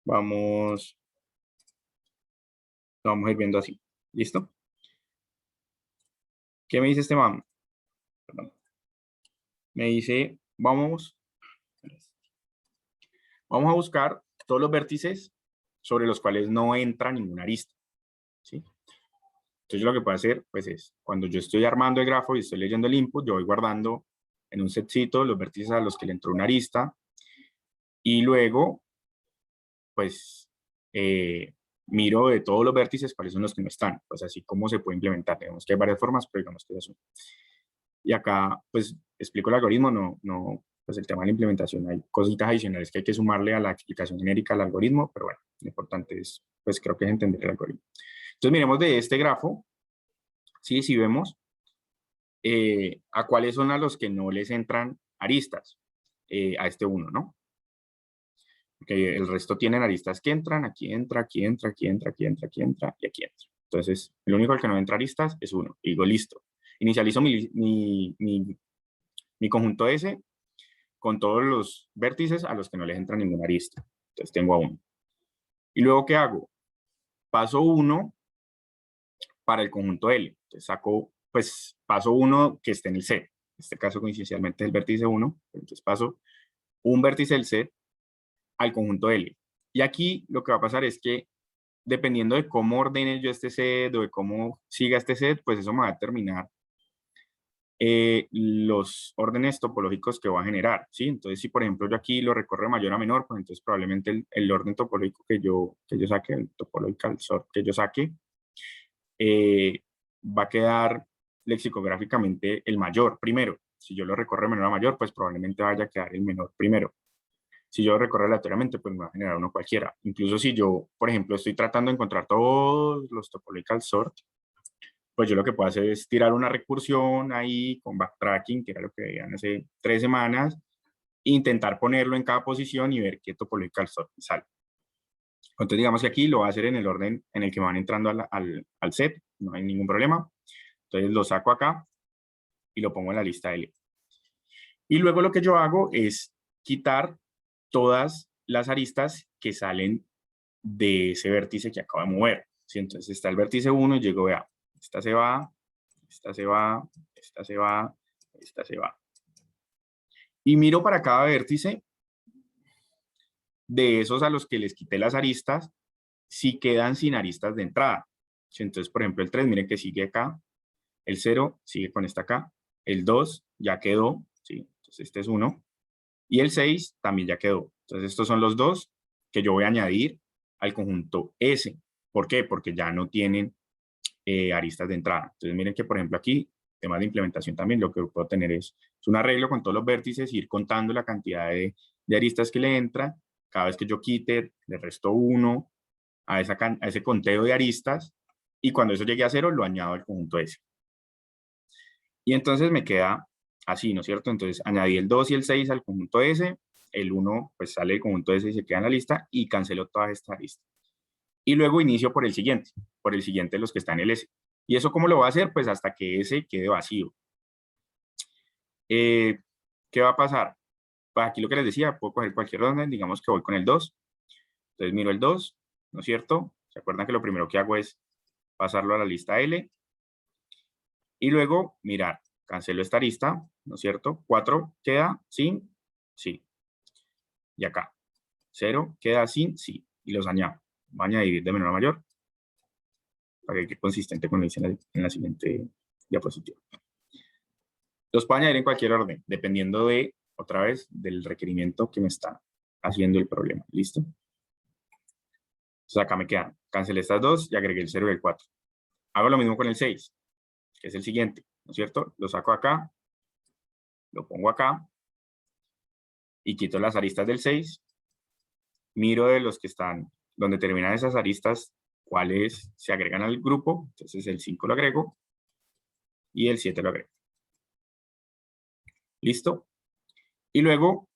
vamos a ir viendo así. ¿Listo? ¿Qué me dice este man? Perdón. Me dice, vamos a buscar todos los vértices sobre los cuales no entra ninguna arista, ¿sí? Entonces, lo que puedo hacer, pues es, cuando yo estoy armando el grafo y estoy leyendo el input, yo voy guardando en un setcito los vértices a los que le entró una arista y luego, pues, miro de todos los vértices cuáles son los que no están, pues así como se puede implementar. Digamos que hay varias formas, pero digamos que eso. Y acá, pues, explico el algoritmo, pues el tema de la implementación. Hay cositas adicionales que hay que sumarle a la explicación genérica del algoritmo, pero bueno, lo importante es, pues creo que es entender el algoritmo. Entonces, miremos de este grafo, ¿sí? Si vemos a cuáles son a los que no les entran aristas, a este 1, ¿no? Porque el resto tienen aristas que entran, aquí entra, aquí entra, aquí entra, aquí entra, aquí entra y aquí entra. Entonces, el único al que no entra aristas es 1. Y digo, listo. Inicializo mi conjunto S con todos los vértices a los que no les entra ninguna arista. Entonces tengo a 1. ¿Y luego qué hago? Paso 1 para el conjunto L. Entonces saco, pues paso 1 que esté en el set. En este caso coincidencialmente es el vértice 1. Entonces paso un vértice del set al conjunto L. Y aquí lo que va a pasar es que dependiendo de cómo ordene yo este set o de cómo siga este set, pues eso me va a determinar los órdenes topológicos que va a generar, ¿sí? Entonces, si por ejemplo yo aquí lo recorro de mayor a menor, pues entonces probablemente el orden topológico que yo saque, el topological sort que yo saque, va a quedar lexicográficamente el mayor primero. Si yo lo recorro de menor a mayor, pues probablemente vaya a quedar el menor primero. Si yo lo recorro aleatoriamente, pues me va a generar uno cualquiera. Incluso si yo, por ejemplo, estoy tratando de encontrar todos los topological sort, pues yo lo que puedo hacer es tirar una recursión ahí con backtracking, que era lo que veían hace 3 semanas, e intentar ponerlo en cada posición y ver qué topological sort sale. Entonces digamos que aquí lo va a hacer en el orden en el que van entrando al set, no hay ningún problema. Entonces lo saco acá y lo pongo en la lista L. Y luego lo que yo hago es quitar todas las aristas que salen de ese vértice que acabo de mover. ¿Sí? Entonces está el vértice 1 y llego, vea, esta se va, esta se va, esta se va, esta se va. Y miro para cada vértice de esos a los que les quité las aristas, si quedan sin aristas de entrada. ¿Sí? Entonces, por ejemplo, el 3, miren que sigue acá, el 0 sigue con esta acá, el 2 ya quedó, ¿sí? Entonces este es 1, y el 6 también ya quedó. Entonces estos son los dos que yo voy a añadir al conjunto S. ¿Por qué? Porque ya no tienen aristas de entrada. Entonces miren que, por ejemplo, aquí, temas de implementación también, lo que puedo tener es un arreglo con todos los vértices, ir contando la cantidad de aristas que le entran. Cada vez que yo quite, le resto 1 a ese conteo de aristas, y cuando eso llegue a 0, lo añado al conjunto S. Y entonces me queda así, ¿no es cierto? Entonces añadí el 2 y el 6 al conjunto S, el 1 pues sale del conjunto S y se queda en la lista, y cancelo toda esta lista. Y luego inicio por el siguiente de los que están en el S. ¿Y eso cómo lo va a hacer? Pues hasta que S quede vacío. ¿Qué va a pasar? Pues aquí lo que les decía, puedo coger cualquier orden, digamos que voy con el 2. Entonces miro el 2, ¿no es cierto? ¿Se acuerdan que lo primero que hago es pasarlo a la lista L? Y luego mirar, cancelo esta lista, ¿no es cierto? 4 queda sin, sí. Y acá, 0 queda sin, sí. Y los añado. Voy a añadir de menor a mayor, para que quede consistente con lo que hice en la siguiente diapositiva. Los puedo añadir en cualquier orden, dependiendo de, otra vez, del requerimiento que me está haciendo el problema. ¿Listo? Entonces acá me quedan, cancelé estas dos y agregué el 0 y el 4. Hago lo mismo con el 6, que es el siguiente, ¿no es cierto? Lo saco acá, lo pongo acá, y quito las aristas del 6, miro de los que están, donde terminan esas aristas, cuáles se agregan al grupo. Entonces el 5 lo agrego, y el 7 lo agrego. ¿Listo? Y luego,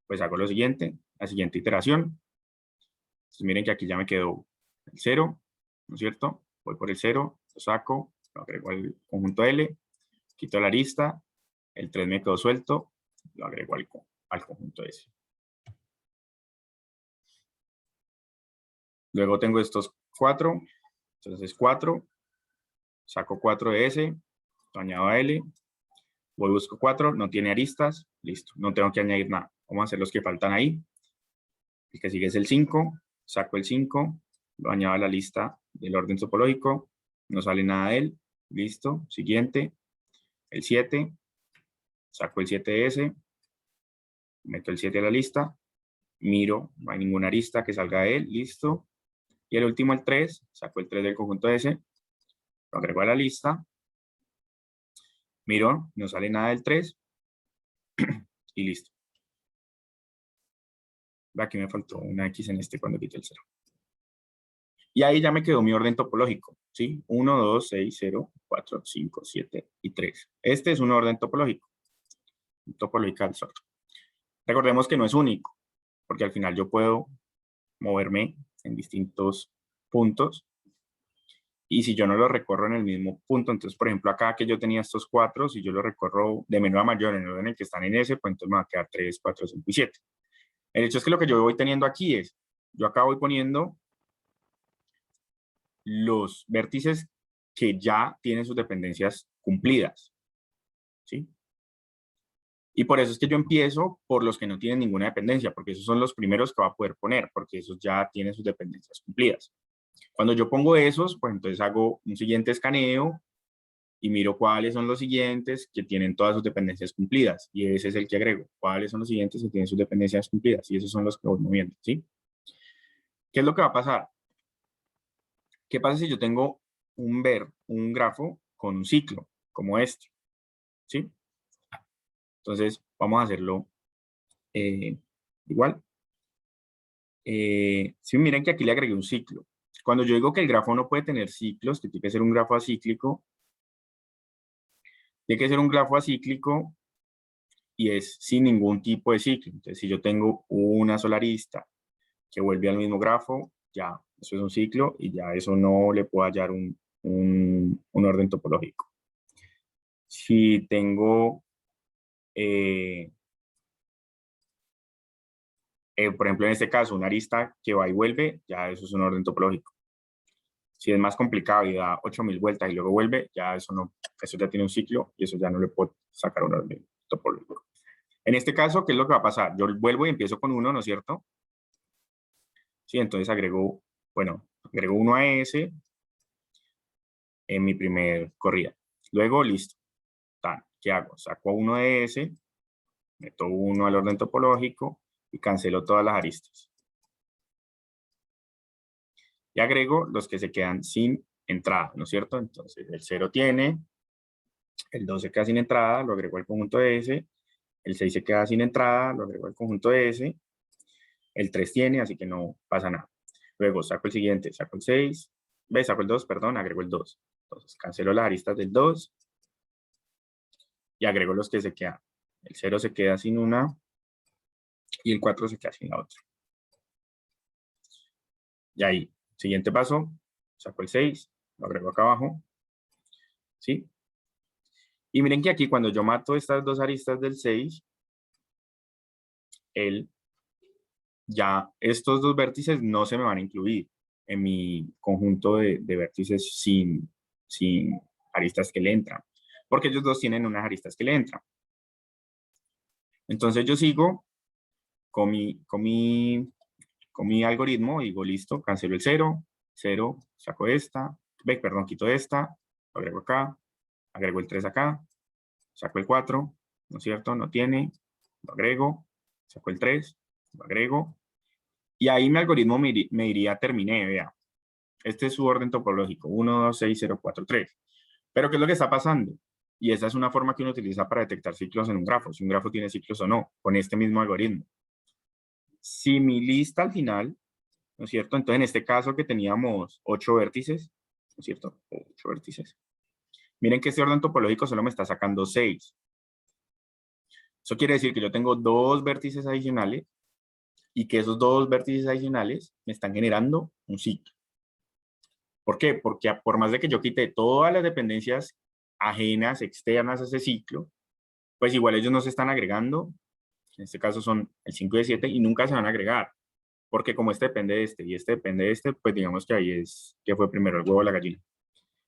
pues hago lo siguiente, la siguiente iteración. Entonces miren que aquí ya me quedó el 0, ¿no es cierto? Voy por el 0, lo saco, lo agrego al conjunto L, quito la arista, el 3 me quedó suelto, lo agrego al conjunto S. Luego tengo estos 4, entonces 4, saco 4 de S, lo añado a L, voy, busco 4, no tiene aristas, listo, no tengo que añadir nada. Vamos a hacer los que faltan ahí. El que sigue es el 5, saco el 5, lo añado a la lista del orden topológico, no sale nada de él, listo. Siguiente, el 7, saco el 7S, meto el 7 a la lista, miro, no hay ninguna arista que salga de él, listo. Y el último, el 3, saco el 3 del conjunto S, lo agrego a la lista, miro, no sale nada del 3, y listo. Aquí me faltó una X en este cuando quité el 0. Y ahí ya me quedó mi orden topológico, ¿sí? 1, 2, 6, 0, 4, 5, 7 y 3. Este es un orden topológico, un topological sort. Recordemos que no es único, porque al final yo puedo moverme en distintos puntos, y si yo no lo recorro en el mismo punto, entonces, por ejemplo, acá que yo tenía estos 4, si yo lo recorro de menor a mayor en el orden en el que están en S, pues entonces me va a quedar 3, 4, 5 y 7. El hecho es que lo que yo voy teniendo aquí es, yo acá voy poniendo los vértices que ya tienen sus dependencias cumplidas, ¿sí? Y por eso es que yo empiezo por los que no tienen ninguna dependencia, porque esos son los primeros que va a poder poner, porque esos ya tienen sus dependencias cumplidas. Cuando yo pongo esos, pues entonces hago un siguiente escaneo y miro cuáles son los siguientes que tienen todas sus dependencias cumplidas. Y ese es el que agrego. ¿Cuáles son los siguientes que tienen sus dependencias cumplidas? Y esos son los que voy moviendo, ¿sí? ¿Qué es lo que va a pasar? ¿Qué pasa si yo tengo un grafo con un ciclo, como este? ¿Sí? Entonces, vamos a hacerlo igual. Sí, miren que aquí le agregué un ciclo. Cuando yo digo que el grafo no puede tener ciclos, que tiene que ser un grafo acíclico, tiene que ser un grafo acíclico y es sin ningún tipo de ciclo. Entonces, si yo tengo una sola arista que vuelve al mismo grafo, ya, eso es un ciclo y ya eso no le puedo hallar un orden topológico. Si tengo, por ejemplo, en este caso, una arista que va y vuelve, ya eso es un orden topológico. Si es más complicado y da 8000 vueltas y luego vuelve, ya eso no, eso ya tiene un ciclo y eso ya no le puedo sacar un orden topológico. En este caso, ¿qué es lo que va a pasar? Yo vuelvo y empiezo con 1, ¿no es cierto? Sí, entonces agrego, bueno, agrego 1 a S en mi primer corrida. Luego, listo. ¿Qué hago? Saco 1 de S, meto 1 al orden topológico y cancelo todas las aristas. Y agrego los que se quedan sin entrada, ¿no es cierto? Entonces, el 0 tiene, el 2 se queda sin entrada, lo agrego al conjunto de S, el 6 se queda sin entrada, lo agrego al conjunto de S, el 3 tiene, así que no pasa nada. Luego saco el siguiente, saco el 6, saco el 2, perdón, agrego el 2. Entonces cancelo las aristas del 2 y agrego los que se quedan. El 0 se queda sin una y el 4 se queda sin la otra. Y ahí, siguiente paso, saco el 6, lo agrego acá abajo, ¿sí? Y miren que aquí cuando yo mato estas dos aristas del 6, ya estos dos vértices no se me van a incluir en mi conjunto de vértices sin aristas que le entran, porque ellos dos tienen unas aristas que le entran. Entonces yo sigo con mi algoritmo, digo listo, cancelo el 0, 0, saco esta, perdón, quito esta, lo agrego acá, agrego el 3 acá, saco el 4, ¿no es cierto? No tiene, lo agrego, saco el 3, lo agrego, y ahí mi algoritmo me diría terminé, vea. Este es su orden topológico, 1, 2, 6, 0, 4, 3. Pero ¿qué es lo que está pasando? Y esa es una forma que uno utiliza para detectar ciclos en un grafo, si un grafo tiene ciclos o no, con este mismo algoritmo. Si mi lista al final, ¿no es cierto? Entonces en este caso que teníamos 8 vértices, ¿no es cierto? 8 vértices. Miren que este orden topológico solo me está sacando 6. Eso quiere decir que yo tengo 2 vértices adicionales y que esos 2 vértices adicionales me están generando un ciclo. ¿Por qué? Porque por más de que yo quite todas las dependencias ajenas, externas a ese ciclo, pues igual ellos no se están agregando. En este caso son el 5 y el 7 y nunca se van a agregar. Porque como este depende de este y este depende de este, pues digamos que ahí es que fue primero el huevo o la gallina.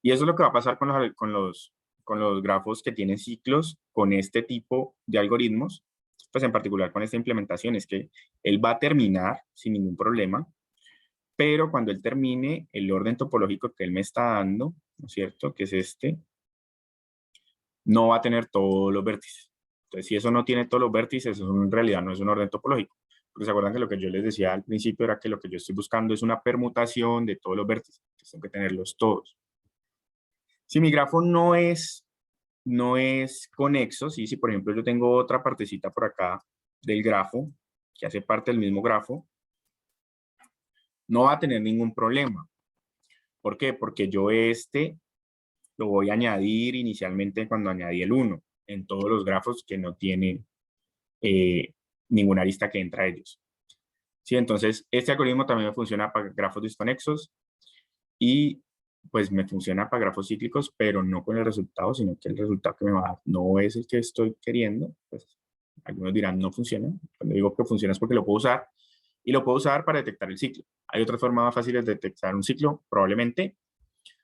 Y eso es lo que va a pasar con los grafos que tienen ciclos con este tipo de algoritmos, pues en particular con esta implementación, es que él va a terminar sin ningún problema, pero cuando él termine, el orden topológico que él me está dando, ¿no es cierto?, que es este, no va a tener todos los vértices. Entonces, si eso no tiene todos los vértices, eso en realidad no es un orden topológico. Porque se acuerdan que lo que yo les decía al principio era que lo que yo estoy buscando es una permutación de todos los vértices. Entonces, tengo que tenerlos todos. Si mi grafo no es conexo, ¿sí? Si por ejemplo yo tengo otra partecita por acá del grafo, que hace parte del mismo grafo, no va a tener ningún problema. ¿Por qué? Porque yo lo voy a añadir inicialmente cuando añadí el 1 en todos los grafos que no tienen ninguna arista que entra a ellos. ¿Sí? Entonces, este algoritmo también me funciona para grafos desconexos y pues me funciona para grafos cíclicos, pero no con el resultado, sino que el resultado que me va a dar no es el que estoy queriendo. Pues algunos dirán no funciona. Cuando digo que funciona es porque lo puedo usar y lo puedo usar para detectar el ciclo. ¿Hay otras formas más fáciles de detectar un ciclo? Probablemente.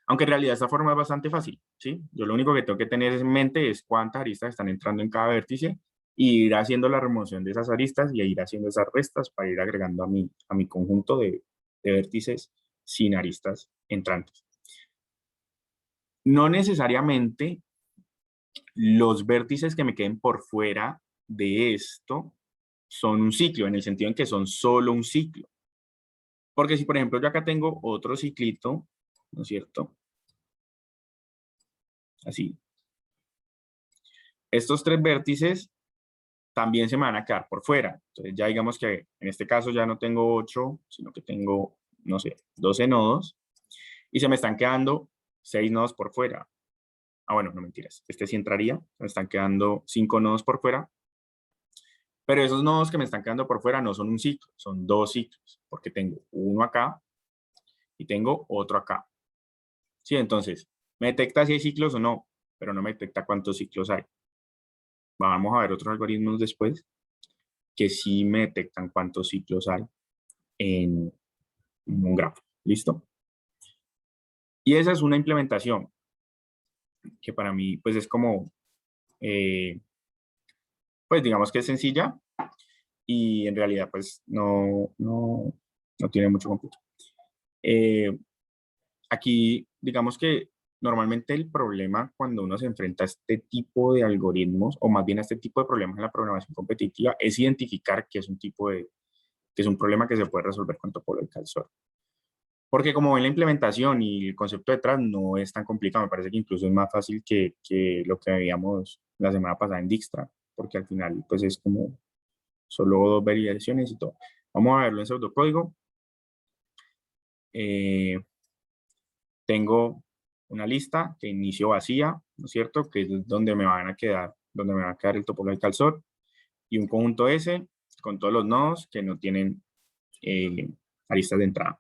Aunque en realidad esta forma es bastante fácil, ¿sí? Yo lo único que tengo que tener en mente es cuántas aristas están entrando en cada vértice y ir haciendo la remoción de esas aristas y ir haciendo esas restas para ir agregando a mi conjunto de vértices sin aristas entrantes. No necesariamente los vértices que me queden por fuera de esto son un ciclo, en el sentido en que son solo un ciclo. Porque si, por ejemplo, yo acá tengo otro ciclito, ¿no es cierto? Así. Estos tres vértices también se me van a quedar por fuera. Entonces ya digamos que en este caso ya no tengo 8, sino que tengo, no sé, 12 nodos. Y se me están quedando 6 nodos por fuera. Ah, bueno, no mentiras. Este sí entraría. Me están quedando 5 nodos por fuera. Pero esos nodos que me están quedando por fuera no son un ciclo, son dos ciclos. Porque tengo uno acá y tengo otro acá. Sí, entonces, me detecta si hay ciclos o no, pero no me detecta cuántos ciclos hay. Vamos a ver otros algoritmos después que sí me detectan cuántos ciclos hay en un grafo. ¿Listo? Y esa es una implementación que para mí pues es como, pues digamos que es sencilla y en realidad pues no tiene mucho cómputo. Aquí digamos que normalmente el problema cuando uno se enfrenta a este tipo de algoritmos o más bien a este tipo de problemas en la programación competitiva es identificar que es un tipo de, que es un problema que se puede resolver con topología Calzor. Porque como ven la implementación y el concepto detrás no es tan complicado, me parece que incluso es más fácil que lo que veíamos la semana pasada en Dijkstra, porque al final pues es como solo dos variaciones y todo. Vamos a verlo en pseudocódigo. Tengo una lista que inicio vacía, ¿no es cierto? Que es donde me van a quedar, donde me va a quedar el topología Calzor y un conjunto S con todos los nodos que no tienen aristas de entrada.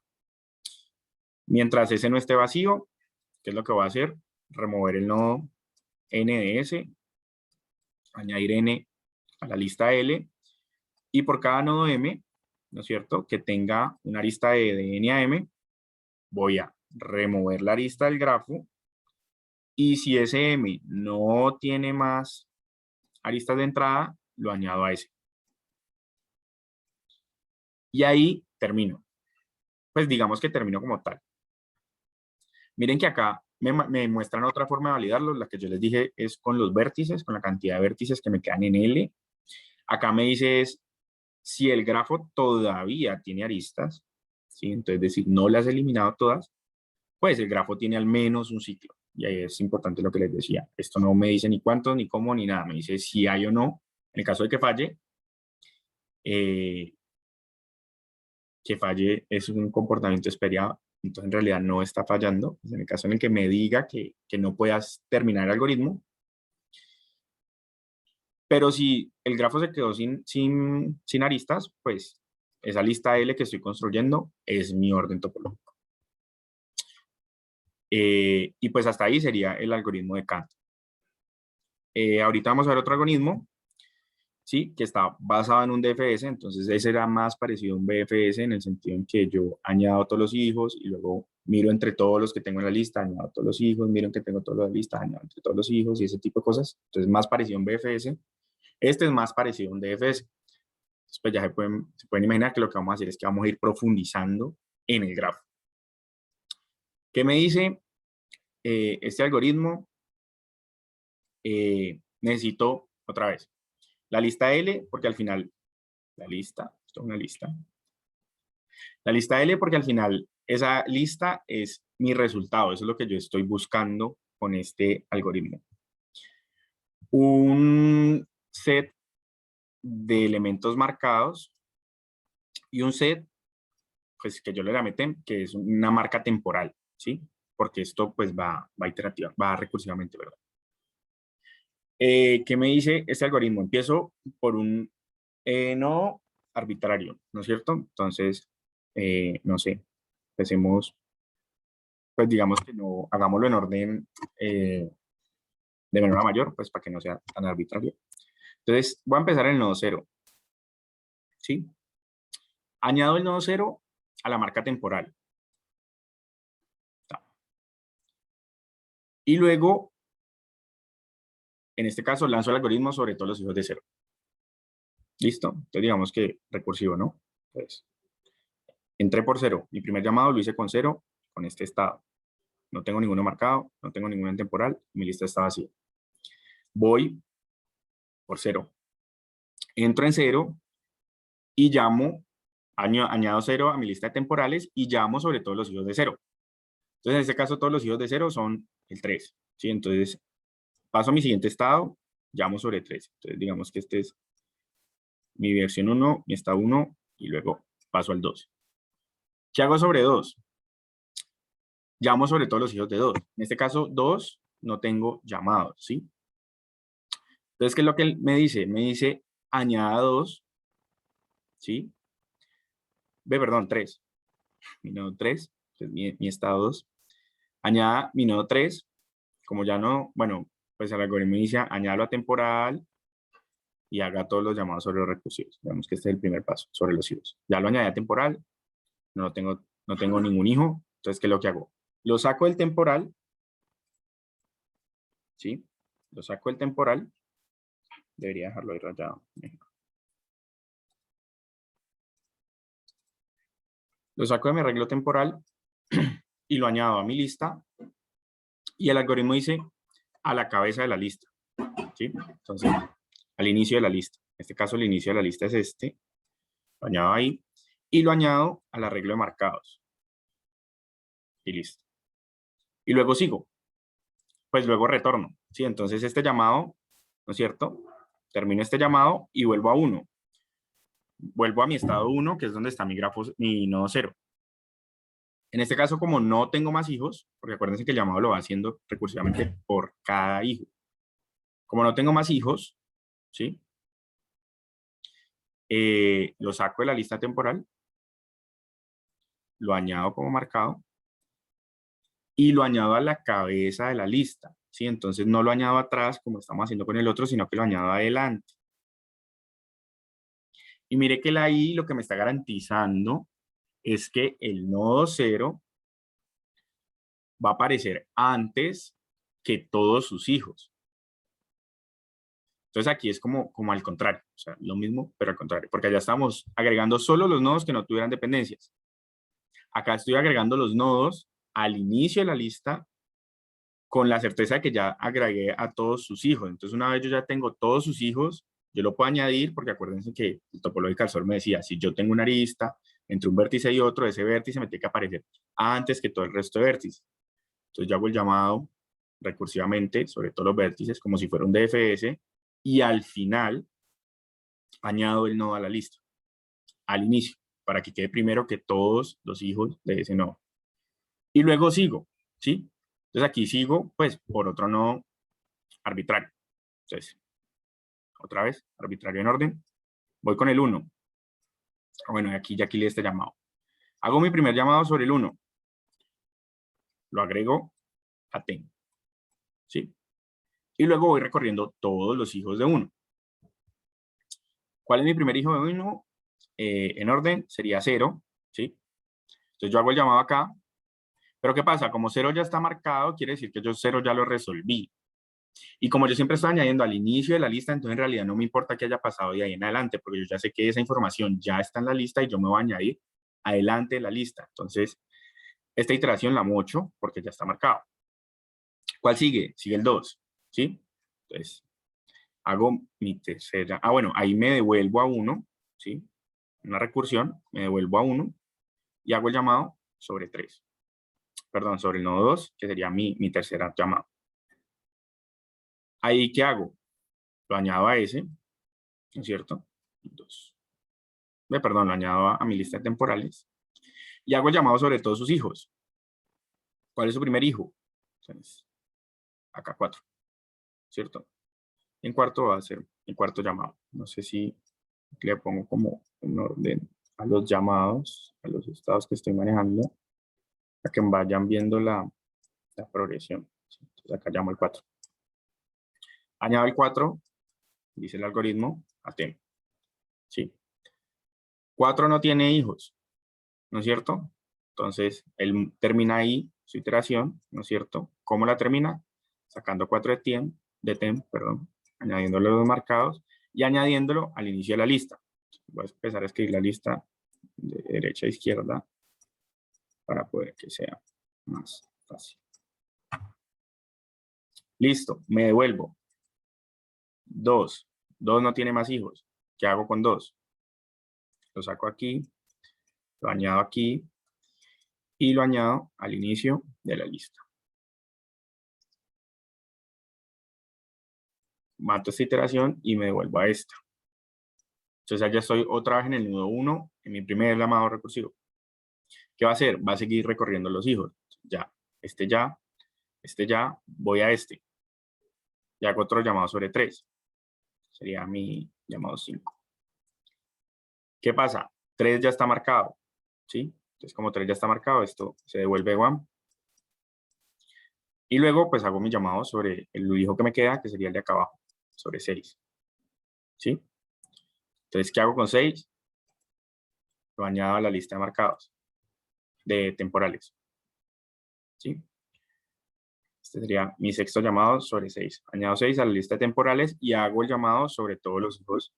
Mientras ese no esté vacío, ¿qué es lo que voy a hacer? Remover el nodo n de S, añadir n a la lista L, y por cada nodo m, ¿no es cierto?, que tenga una arista de n a m, voy a remover la arista del grafo, y si ese m no tiene más aristas de entrada, lo añado a S. Y ahí termino. Pues digamos que termino como tal. Miren que acá me muestran otra forma de validarlo, la que yo les dije es con los vértices, con la cantidad de vértices que me quedan en L. Acá me dice es si el grafo todavía tiene aristas, ¿sí? Entonces decir, no las he eliminado todas, pues el grafo tiene al menos un ciclo. Y ahí es importante lo que les decía. Esto no me dice ni cuánto, ni cómo, ni nada. Me dice si hay o no. En el caso de eh, que falle es un comportamiento esperado. Entonces en realidad no está fallando. En el caso en el que me diga que no puedas terminar el algoritmo, pero si el grafo se quedó sin aristas, pues esa lista L que estoy construyendo es mi orden topológico. Y pues hasta ahí sería el algoritmo de Kant. Ahorita vamos a ver otro algoritmo, ¿sí? Que está basado en un DFS, entonces ese era más parecido a un BFS en el sentido en que yo añado todos los hijos y luego miro entre todos los que tengo en la lista, añado todos los hijos, miro en que tengo todos los de la lista, añado entre todos los hijos y ese tipo de cosas. Entonces más parecido a un BFS. Este es más parecido a un DFS. Entonces, pues ya se pueden imaginar que lo que vamos a hacer es que vamos a ir profundizando en el grafo. ¿Qué me dice este algoritmo? Necesito otra vez la lista L, porque al final, esto es una lista. La lista L, porque al final esa lista es mi resultado, eso es lo que yo estoy buscando con este algoritmo. Un set de elementos marcados y un set, pues que yo le llamé temp, que es una marca temporal, ¿sí? Porque esto pues va iterativa, va recursivamente, ¿verdad? ¿Qué me dice este algoritmo? Empiezo por un nodo arbitrario, ¿no es cierto? Entonces, no sé, empecemos, pues digamos que no, hagámoslo en orden de menor a mayor, pues para que no sea tan arbitrario. Entonces, voy a empezar en el nodo 0, ¿sí? Añado el nodo 0 a la marca temporal. Y luego, en este caso, lanzo el algoritmo sobre todos los hijos de 0. ¿Listo? Entonces, digamos que recursivo, ¿no? Entonces, entré por 0. Mi primer llamado lo hice con 0, con este estado. No tengo ninguno marcado, no tengo ninguno en temporal, mi lista está vacía. Voy por 0. Entro en 0 y llamo, añado 0 a mi lista de temporales y llamo sobre todos los hijos de 0. Entonces, en este caso, todos los hijos de 0 son el 3. ¿Sí? Entonces, paso a mi siguiente estado, llamo sobre 3. Entonces, digamos que este es mi versión 1, mi estado 1, y luego paso al 2. ¿Qué hago sobre 2? Llamo sobre todos los hijos de 2. En este caso, 2 no tengo llamados, ¿sí? Entonces, ¿qué es lo que él me dice? Me dice, añada 2, ¿sí? Perdón, 3. Mi nodo 3, que es mi estado 2. Añada mi nodo 3, como ya no, bueno, pues el algoritmo inicia, añádalo a temporal y haga todos los llamados sobre los recursivos. Vemos que este es el primer paso, sobre los hijos. Ya lo añadí a temporal, no tengo ningún hijo, entonces, ¿qué es lo que hago? Lo saco del temporal, ¿sí? Lo saco del temporal, debería dejarlo ahí rayado. Lo saco de mi arreglo temporal y lo añado a mi lista y el algoritmo dice a la cabeza de la lista, ¿sí? Entonces, al inicio de la lista. En este caso, el inicio de la lista es este. Lo añado ahí y lo añado al arreglo de marcados. Y listo. Y luego sigo. Pues luego retorno, ¿sí? Entonces, este llamado, ¿no es cierto? Termino este llamado y vuelvo a 1. Vuelvo a mi estado 1, que es donde está mi grafo, mi nodo 0. En este caso, como no tengo más hijos, porque acuérdense que el llamado lo va haciendo recursivamente por cada hijo. Como no tengo más hijos, ¿sí? Lo saco de la lista temporal, lo añado como marcado y lo añado a la cabeza de la lista, ¿sí? Entonces no lo añado atrás como estamos haciendo con el otro, sino que lo añado adelante. Y mire que la I lo que me está garantizando es que el nodo 0 va a aparecer antes que todos sus hijos. Entonces aquí es como al contrario, o sea, lo mismo, pero al contrario, porque allá estamos agregando solo los nodos que no tuvieran dependencias. Acá estoy agregando los nodos al inicio de la lista con la certeza de que ya agregué a todos sus hijos. Entonces, una vez yo ya tengo todos sus hijos, yo lo puedo añadir, porque acuérdense que el Topological Solver me decía, si yo tengo una arista entre un vértice y otro, ese vértice me tiene que aparecer antes que todo el resto de vértices. Entonces, yo hago el llamado recursivamente sobre todos los vértices, como si fuera un DFS, y al final añado el nodo a la lista, al inicio, para que quede primero que todos los hijos de ese nodo. Y luego sigo, ¿sí? Entonces aquí sigo, pues, por otro nodo arbitrario. Entonces, otra vez, arbitrario en orden. Voy con el 1. Bueno, aquí ya le este llamado. Hago mi primer llamado sobre el 1. Lo agrego a T. ¿Sí? Y luego voy recorriendo todos los hijos de 1. ¿Cuál es mi primer hijo de 1? En orden sería 0. ¿Sí? Entonces yo hago el llamado acá. Pero ¿qué pasa? Como 0 ya está marcado, quiere decir que yo 0 ya lo resolví. Y como yo siempre estoy añadiendo al inicio de la lista, entonces en realidad no me importa que haya pasado de ahí en adelante, porque yo ya sé que esa información ya está en la lista y yo me voy a añadir adelante de la lista. Entonces, esta iteración la mocho porque ya está marcado. ¿Cuál sigue? Sigue el 2, ¿sí? Entonces, hago mi tercera. Bueno, ahí me devuelvo a 1, ¿sí? Una recursión, me devuelvo a 1 y hago el llamado sobre 3. Perdón, sobre el nodo 2, que sería mi tercera llamada. Ahí, ¿qué hago? Lo añado a ese, ¿no es cierto? 2. Perdón, lo añado a mi lista de temporales. Y hago el llamado sobre todos sus hijos. ¿Cuál es su primer hijo? Entonces, acá 4, ¿cierto? En cuarto va a ser el cuarto llamado. No sé si le pongo como un orden a los llamados, a los estados que estoy manejando, para que vayan viendo la progresión. Entonces acá llamo el 4. Añado el 4, dice el algoritmo, ATEM. ¿Sí? 4 no tiene hijos, ¿no es cierto? Entonces, él termina ahí su iteración, ¿no es cierto? ¿Cómo la termina? Sacando 4 de TEM, añadiéndole los marcados y añadiéndolo al inicio de la lista. Voy a empezar a escribir la lista de derecha a izquierda para poder que sea más fácil. Listo, me devuelvo. 2. 2 no tiene más hijos. ¿Qué hago con 2? Lo saco aquí, lo añado aquí y lo añado al inicio de la lista. Mato esta iteración y me devuelvo a esta. Entonces ya estoy otra vez en el nudo 1, en mi primer llamado recursivo. ¿Qué va a hacer? Va a seguir recorriendo los hijos. Ya, voy a este. Y hago otro llamado sobre 3. Sería mi llamado 5. ¿Qué pasa? 3 ya está marcado, ¿sí? Entonces como 3 ya está marcado, esto se devuelve 1. Y luego pues hago mi llamado sobre el hijo que me queda, que sería el de acá abajo, sobre 6. ¿Sí? Entonces, ¿qué hago con 6? Lo añado a la lista de marcados, de temporales. ¿Sí? Este sería mi sexto llamado sobre 6. Añado 6 a la lista de temporales y hago el llamado sobre todos los hijos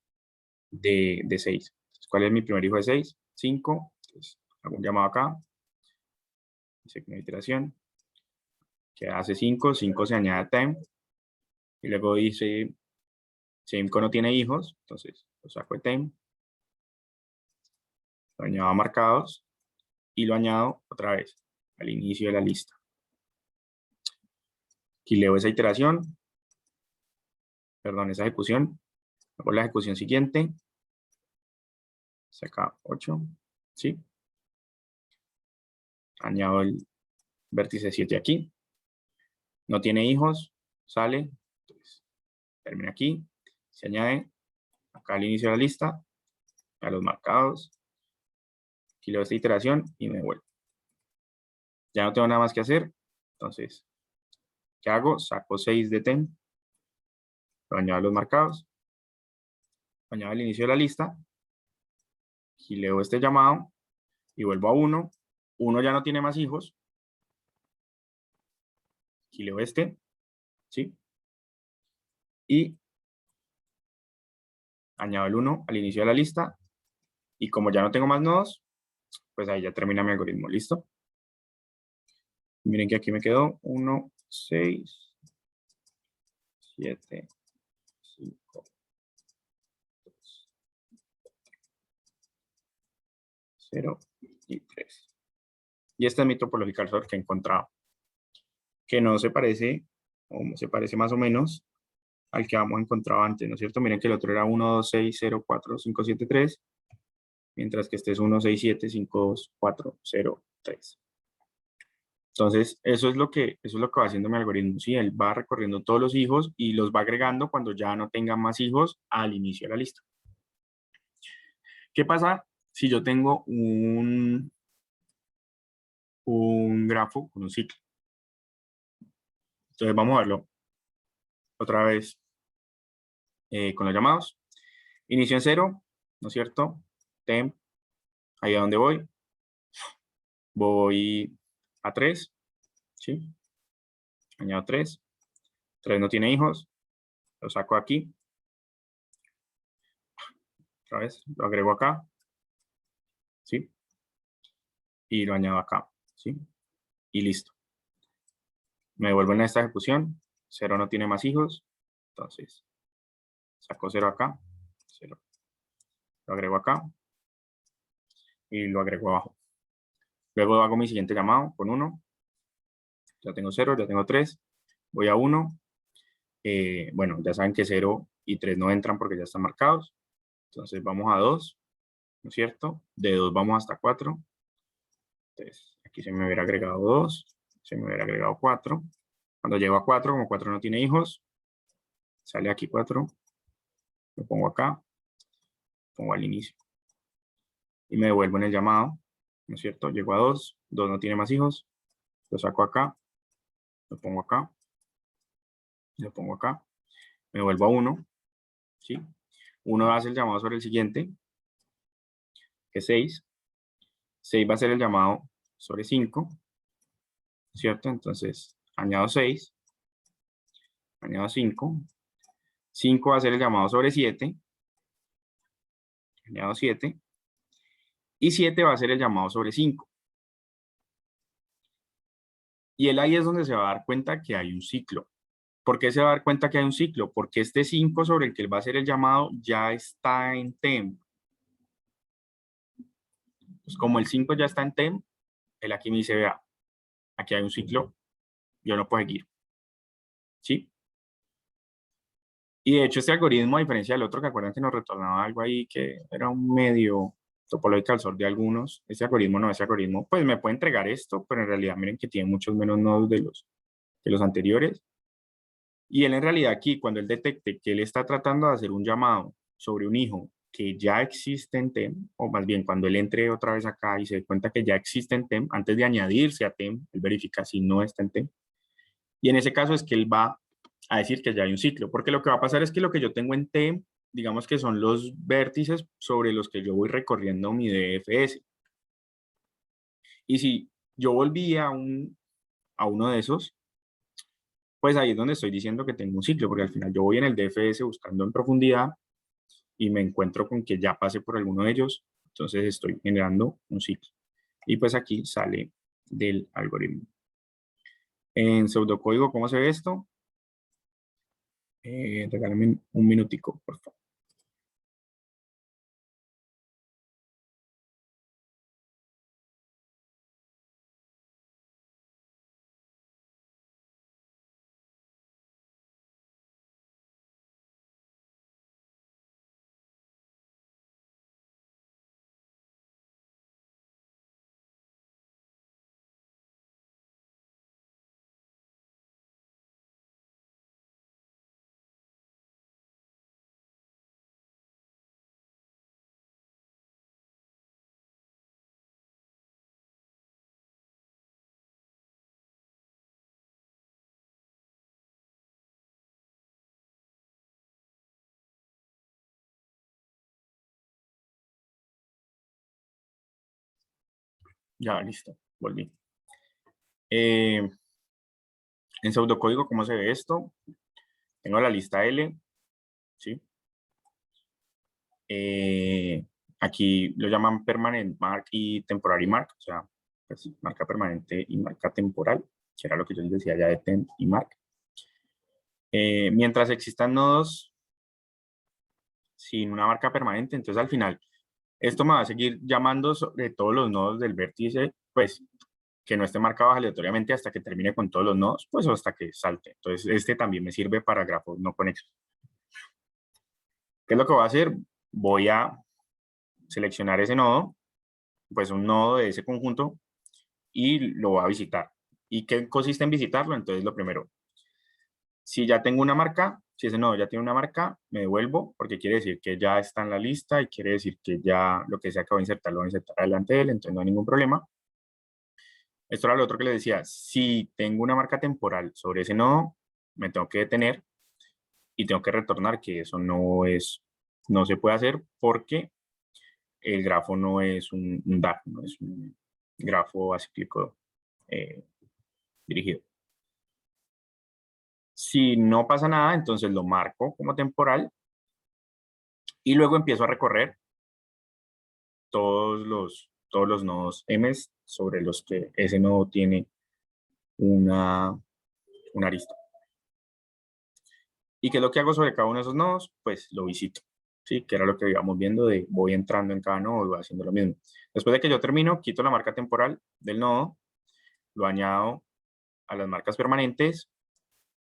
de 6. Entonces, ¿cuál es mi primer hijo de 6? 5. Entonces, hago un llamado acá. Segunda iteración. Que hace 5. 5 se añade a time. Y luego dice, 5 no tiene hijos. Entonces, lo saco de time. Lo añado a marcados. Y lo añado otra vez al inicio de la lista. Aquí leo esa iteración. Perdón, esa ejecución. Hago la ejecución siguiente. Saca 8. ¿Sí? Añado el vértice 7 aquí. No tiene hijos. Sale. Entonces, termina aquí. Se añade acá al inicio de la lista. A los marcados. Aquí leo esta iteración y me vuelvo. Ya no tengo nada más que hacer. Entonces, ¿qué hago? Saco 6 de tem. Lo añado a los marcados. Lo añado al inicio de la lista. Y leo este llamado. Y vuelvo a 1. 1 ya no tiene más hijos. Aquí leo este. ¿Sí? Y añado el 1 al inicio de la lista. Y como ya no tengo más nodos, pues ahí ya termina mi algoritmo. ¿Listo? Miren que aquí me quedó 1, 6, 7, 5, 2, 0 y 3. Y esta es mi topological sort que he encontrado. Que no se parece, o se parece más o menos al que habíamos encontrado antes, ¿no es cierto? Miren que el otro era 1, 2, 6, 0, 4, 5, 7, 3. Mientras que este es 1, 6, 7, 5, 2, 4, 0, 3. Entonces, eso es lo que va haciendo mi algoritmo. ¿Sí? Él va recorriendo todos los hijos y los va agregando cuando ya no tenga más hijos al inicio de la lista. ¿Qué pasa si yo tengo un grafo con un ciclo? Entonces, vamos a verlo otra vez con los llamados. Inicio en 0, ¿no es cierto? Temp, ahí a donde voy. Voy a 3, ¿sí? Añado 3. 3 no tiene hijos. Lo saco aquí. Otra vez, lo agrego acá. ¿Sí? Y lo añado acá. ¿Sí? Y listo. Me devuelven a esta ejecución. 0 no tiene más hijos. Entonces, saco 0 acá. 0. Lo agrego acá. Y lo agrego abajo. Luego hago mi siguiente llamado con 1. Ya tengo 0, ya tengo 3. Voy a 1. Bueno, ya saben que 0 y 3 no entran porque ya están marcados. Entonces vamos a 2, ¿no es cierto? De 2 vamos hasta 4. Entonces aquí se me hubiera agregado 2, se me hubiera agregado 4. Cuando llego a 4, como 4 no tiene hijos, sale aquí 4, lo pongo acá, pongo al inicio. Y me devuelvo en el llamado, ¿no es cierto? Llego a 2, 2 no tiene más hijos, lo saco acá, lo pongo acá, lo pongo acá, me vuelvo a 1, ¿sí? 1 hace el llamado sobre el siguiente, que es 6. 6 va a ser el llamado sobre 5, ¿cierto? Entonces, añado 6, añado 5. 5 va a ser el llamado sobre 7, añado 7. Y 7 va a ser el llamado sobre 5. Y él ahí es donde se va a dar cuenta que hay un ciclo. ¿Por qué se va a dar cuenta que hay un ciclo? Porque este 5 sobre el que él va a hacer el llamado ya está en temp. Pues como el 5 ya está en temp, él aquí me dice, vea, aquí hay un ciclo, yo no puedo seguir. ¿Sí? Y de hecho este algoritmo, a diferencia del otro que acuerdan que nos retornaba algo ahí que era un medio topological sort de algunos, este algoritmo no, ese algoritmo pues me puede entregar esto, pero en realidad miren que tiene muchos menos nodos de los anteriores. Y él en realidad aquí, cuando él detecte que él está tratando de hacer un llamado sobre un hijo que ya existe en TEM, o más bien cuando él entre otra vez acá y se dé cuenta que ya existe en TEM, antes de añadirse a TEM, él verifica si no está en TEM. Y en ese caso es que él va a decir que ya hay un ciclo, porque lo que va a pasar es que lo que yo tengo en TEM, digamos que son los vértices sobre los que yo voy recorriendo mi DFS. Y si yo volví a uno de esos, pues ahí es donde estoy diciendo que tengo un ciclo, porque al final yo voy en el DFS buscando en profundidad y me encuentro con que ya pasé por alguno de ellos, entonces estoy generando un ciclo. Y pues aquí sale del algoritmo. En pseudocódigo, ¿cómo se ve esto? Regálame un minutico, por favor. Ya, listo, volví. En pseudocódigo, ¿cómo se ve esto? Tengo la lista L, ¿sí? Aquí lo llaman permanent mark y temporary mark, o sea, pues, marca permanente y marca temporal, que era lo que yo les decía ya de temp y mark. Mientras existan nodos sin una marca permanente, entonces al final esto me va a seguir llamando sobre todos los nodos del vértice, pues que no esté marcado aleatoriamente hasta que termine con todos los nodos, pues o hasta que salte. Entonces este también me sirve para grafos no conexos. ¿Qué es lo que voy a hacer? Voy a seleccionar ese nodo, pues un nodo de ese conjunto, y lo voy a visitar. ¿Y qué consiste en visitarlo? Entonces lo primero, si ya tengo una marca, si ese nodo ya tiene una marca, me devuelvo porque quiere decir que ya está en la lista y quiere decir que ya lo que sea que voy a insertar lo voy a insertar delante de él, entonces no hay ningún problema. Esto era lo otro que le decía, si tengo una marca temporal sobre ese nodo, me tengo que detener y tengo que retornar que eso no se puede hacer porque el grafo no es un DAG, no es un grafo acíclico dirigido. Si no pasa nada, entonces lo marco como temporal y luego empiezo a recorrer todos los nodos M sobre los que ese nodo tiene una arista. ¿Y qué es lo que hago sobre cada uno de esos nodos? Pues lo visito, ¿sí? Que era lo que íbamos viendo de voy entrando en cada nodo y voy haciendo lo mismo. Después de que yo termino, quito la marca temporal del nodo, lo añado a las marcas permanentes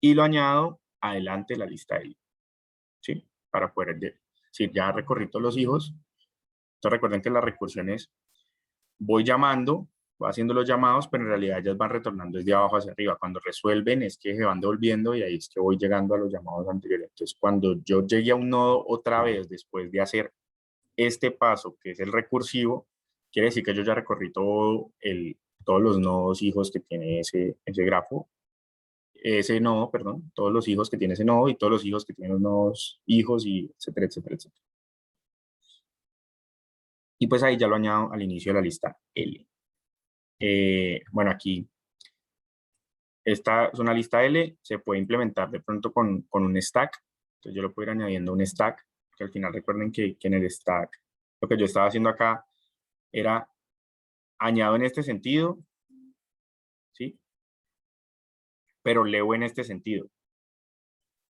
y lo añado adelante de la lista L, ¿sí? Para poder decir, ya recorrí todos los hijos. Entonces recuerden que las recursiones voy llamando, voy haciendo los llamados, pero en realidad ellas van retornando desde abajo hacia arriba. Cuando resuelven es que se van devolviendo y ahí es que voy llegando a los llamados anteriores. Entonces, cuando yo llegue a un nodo otra vez después de hacer este paso, que es el recursivo, quiere decir que yo ya recorrí todos los nodos hijos que tiene ese grafo, ese nodo, perdón, todos los hijos que tiene ese nodo y todos los hijos que tienen los nodos hijos y etcétera, etcétera, etcétera. Y pues ahí ya lo añado al inicio de la lista L. Bueno, aquí esta es una lista L, se puede implementar de pronto con un stack. Entonces yo lo puedo ir añadiendo un stack, que al final recuerden que en el stack, lo que yo estaba haciendo acá era añado en este sentido, ¿sí? Pero leo en este sentido.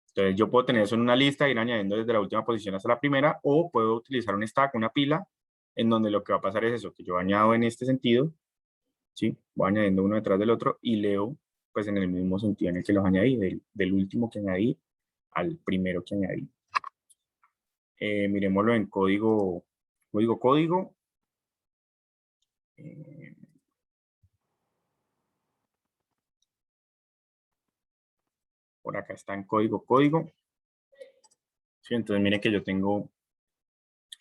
Entonces yo puedo tener eso en una lista, ir añadiendo desde la última posición hasta la primera, o puedo utilizar un stack, una pila, en donde lo que va a pasar es eso, que yo añado en este sentido, ¿sí? Voy añadiendo uno detrás del otro y leo pues en el mismo sentido en el que los añadí, del último que añadí al primero que añadí. Miremoslo en código. Por acá está en código. Sí, entonces miren que yo tengo,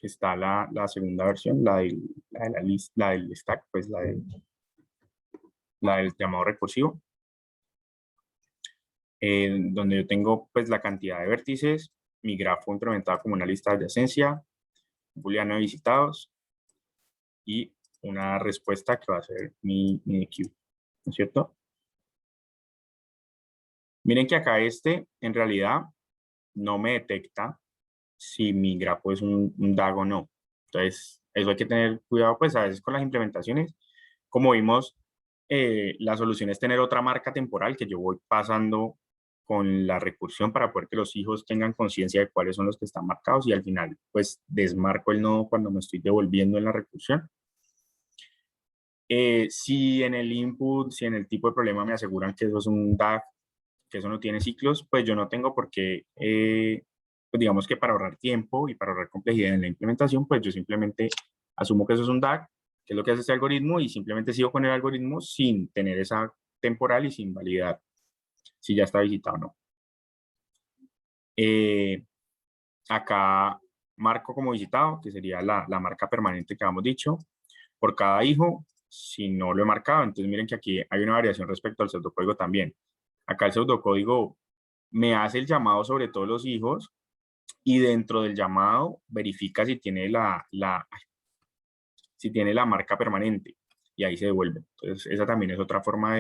está la segunda versión, la de la lista, la del stack, pues la del llamado recursivo, donde yo tengo pues la cantidad de vértices, mi grafo implementado como una lista de adyacencia, un booleano de visitados y una respuesta que va a ser mi queue, ¿no es cierto? Miren que acá en realidad no me detecta si mi grafo es un DAG o no. Entonces, eso hay que tener cuidado, pues a veces con las implementaciones. Como vimos, la solución es tener otra marca temporal que yo voy pasando con la recursión para poder que los hijos tengan conciencia de cuáles son los que están marcados y al final, pues, desmarco el nodo cuando me estoy devolviendo en la recursión. Si en el input, si en el tipo de problema me aseguran que eso es un DAG, que eso no tiene ciclos, pues yo no tengo por qué, pues digamos que para ahorrar tiempo y para ahorrar complejidad en la implementación, pues yo simplemente asumo que eso es un DAG, que es lo que hace este algoritmo, y simplemente sigo con el algoritmo sin tener esa temporal y sin validar si ya está visitado o no. Acá marco como visitado, que sería la marca permanente que habíamos dicho, por cada hijo, si no lo he marcado. Entonces miren que aquí hay una variación respecto al pseudocódigo también. Acá el pseudocódigo me hace el llamado sobre todos los hijos y dentro del llamado verifica si tiene si tiene la marca permanente y ahí se devuelve. Entonces esa también es otra forma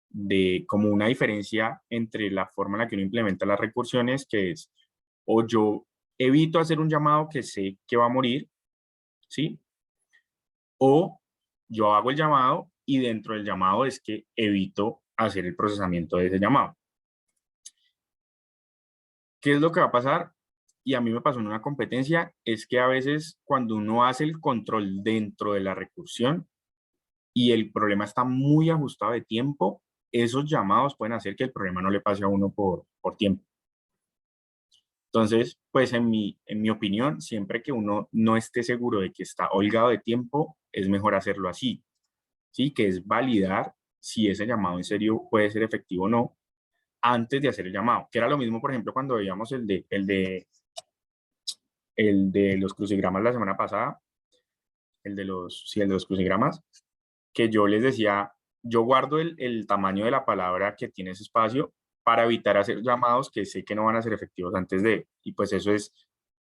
de como una diferencia entre la forma en la que uno implementa las recursiones, que es o yo evito hacer un llamado que sé que va a morir, ¿sí? O yo hago el llamado y dentro del llamado es que evito hacer el procesamiento de ese llamado. ¿Qué es lo que va a pasar? Y a mí me pasó en una competencia, es que a veces cuando uno hace el control dentro de la recursión y el problema está muy ajustado de tiempo, esos llamados pueden hacer que el problema no le pase a uno por tiempo. Entonces, pues en mi opinión, siempre que uno no esté seguro de que está holgado de tiempo, es mejor hacerlo así, ¿sí? Que es validar si ese llamado en serio puede ser efectivo o no antes de hacer el llamado, que era lo mismo, por ejemplo, cuando veíamos el de los crucigramas la semana pasada, el de los crucigramas, que yo les decía, yo guardo el tamaño de la palabra que tiene ese espacio para evitar hacer llamados que sé que no van a ser efectivos antes de, y pues eso es,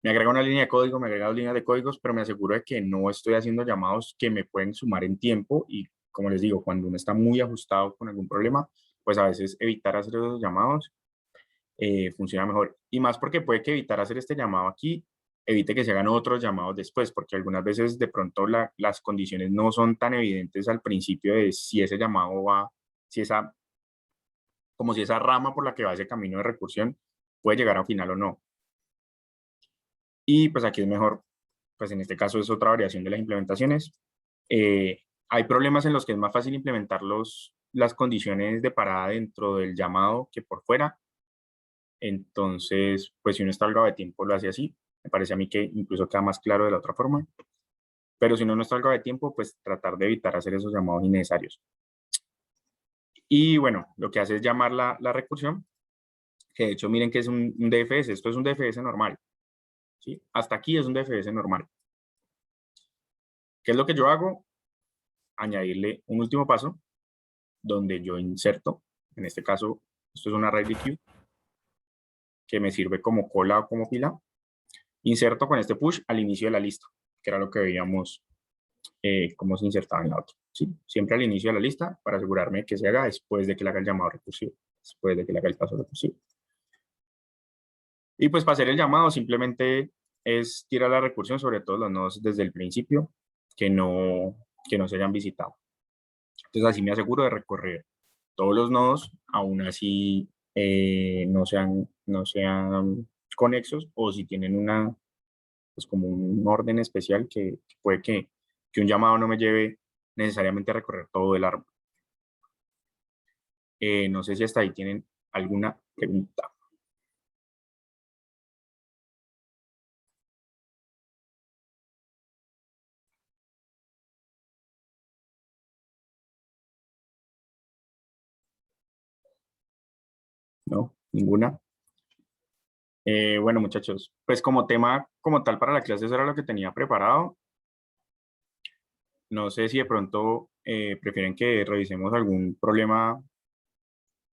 me agrega una línea de código, me agrega dos líneas de códigos, pero me aseguro de que no estoy haciendo llamados que me pueden sumar en tiempo y como les digo, cuando uno está muy ajustado con algún problema, pues a veces evitar hacer esos llamados funciona mejor. Y más porque puede que evitar hacer este llamado aquí, evite que se hagan otros llamados después, porque algunas veces de pronto las condiciones no son tan evidentes al principio de si ese llamado va, si esa, como si esa rama por la que va ese camino de recursión puede llegar a un final o no. Y pues aquí es mejor, pues en este caso es otra variación de las implementaciones. Hay problemas en los que es más fácil implementar las condiciones de parada dentro del llamado que por fuera. Entonces, pues si uno está holgado de tiempo, lo hace así. Me parece a mí que incluso queda más claro de la otra forma. Pero si uno no está holgado de tiempo, pues tratar de evitar hacer esos llamados innecesarios. Y bueno, lo que hace es llamar la recursión, que de hecho miren que es un DFS. Esto es un DFS normal, ¿sí? Hasta aquí es un DFS normal. ¿Qué es lo que yo hago? Añadirle un último paso, donde yo inserto, en este caso, esto es un array de queue, que me sirve como cola o como pila. Inserto con este push al inicio de la lista, que era lo que veíamos cómo se insertaba en la otra. ¿Sí? Siempre al inicio de la lista para asegurarme que se haga después de que le haga el llamado recursivo, después de que le haga el paso recursivo. Y pues para hacer el llamado simplemente es tirar la recursión sobre todos los nodos desde el principio que no se hayan visitado. Entonces así me aseguro de recorrer todos los nodos, aún así no sean conexos, o si tienen pues como un orden especial que puede que un llamado no me lleve necesariamente a recorrer todo el árbol. No sé si hasta ahí tienen alguna pregunta. ¿No? ¿Ninguna? Bueno, muchachos, pues como tema como tal para la clase eso era lo que tenía preparado. No sé si de pronto prefieren que revisemos algún problema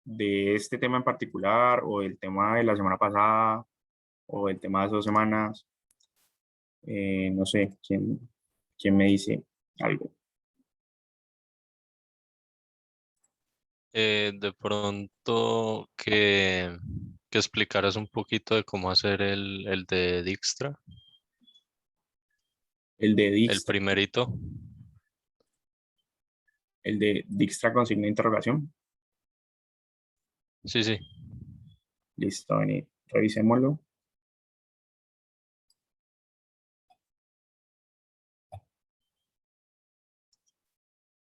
de este tema en particular, o el tema de la semana pasada, o el tema de hace 2 semanas. No sé, ¿quién me dice algo? De pronto que explicaras un poquito de cómo hacer el de Dijkstra, El de el Dijkstra, primerito. el de Dijkstra con signo de interrogación. Sí, sí. Listo, vení, revisémoslo.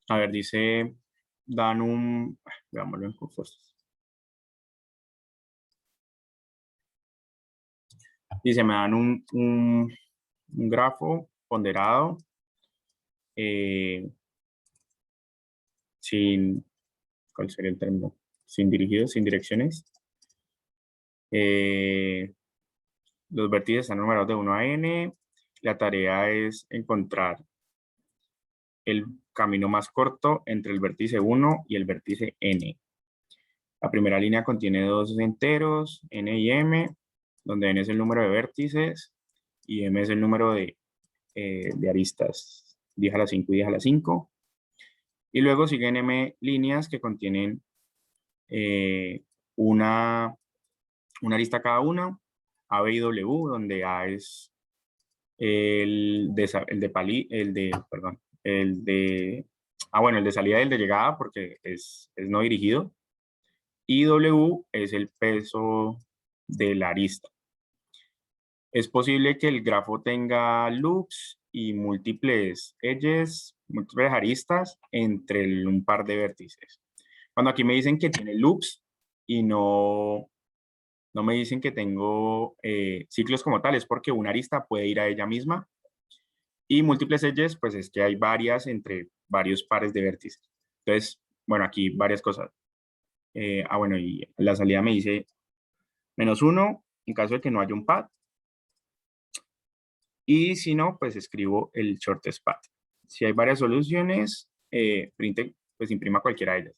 A ver, dice, dan un, veámoslo en Confucius. Dice, me dan un grafo ponderado, eh, sin, ¿cuál sería el término? Sin dirigidos, sin direcciones. Eh, los vértices están numerados de 1 a n. La tarea es encontrar el camino más corto entre el vértice 1 y el vértice n. La primera línea contiene dos enteros, n y m, donde n es el número de vértices y m es el número de aristas, 10 a la 5 y 10 a la 5. Y luego siguen m líneas que contienen una arista cada una, A, B y W, donde A es bueno, el de salida y el de llegada, porque es no dirigido, y W es el peso de la arista. Es posible que el grafo tenga loops y múltiples edges, múltiples aristas entre un par de vértices. Cuando aquí me dicen que tiene loops y no me dicen que tengo ciclos como tales, porque una arista puede ir a ella misma, y múltiples edges, pues es que hay varias entre varios pares de vértices. Entonces, bueno, aquí varias cosas. Bueno, y la salida me dice -1 en caso de que no haya un pad, y si no, pues escribo el shortest path. Si hay varias soluciones, pues imprima cualquiera de ellas.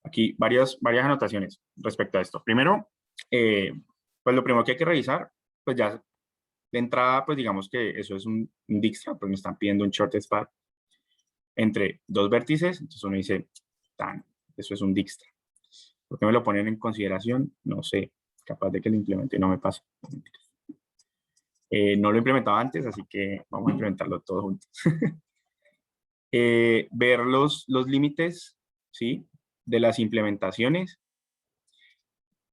Aquí varias anotaciones respecto a esto. Primero, pues lo primero que hay que revisar, pues ya de entrada, pues digamos que eso es un Dijkstra, pues me están pidiendo un shortest path entre dos vértices, entonces uno dice, tan, eso es un Dijkstra. ¿Por qué me lo ponen en consideración? No sé, capaz de que lo implemente y no me pasa. No lo he implementado antes, así que vamos a implementarlo todos juntos. Ver los límites, ¿sí? De las implementaciones.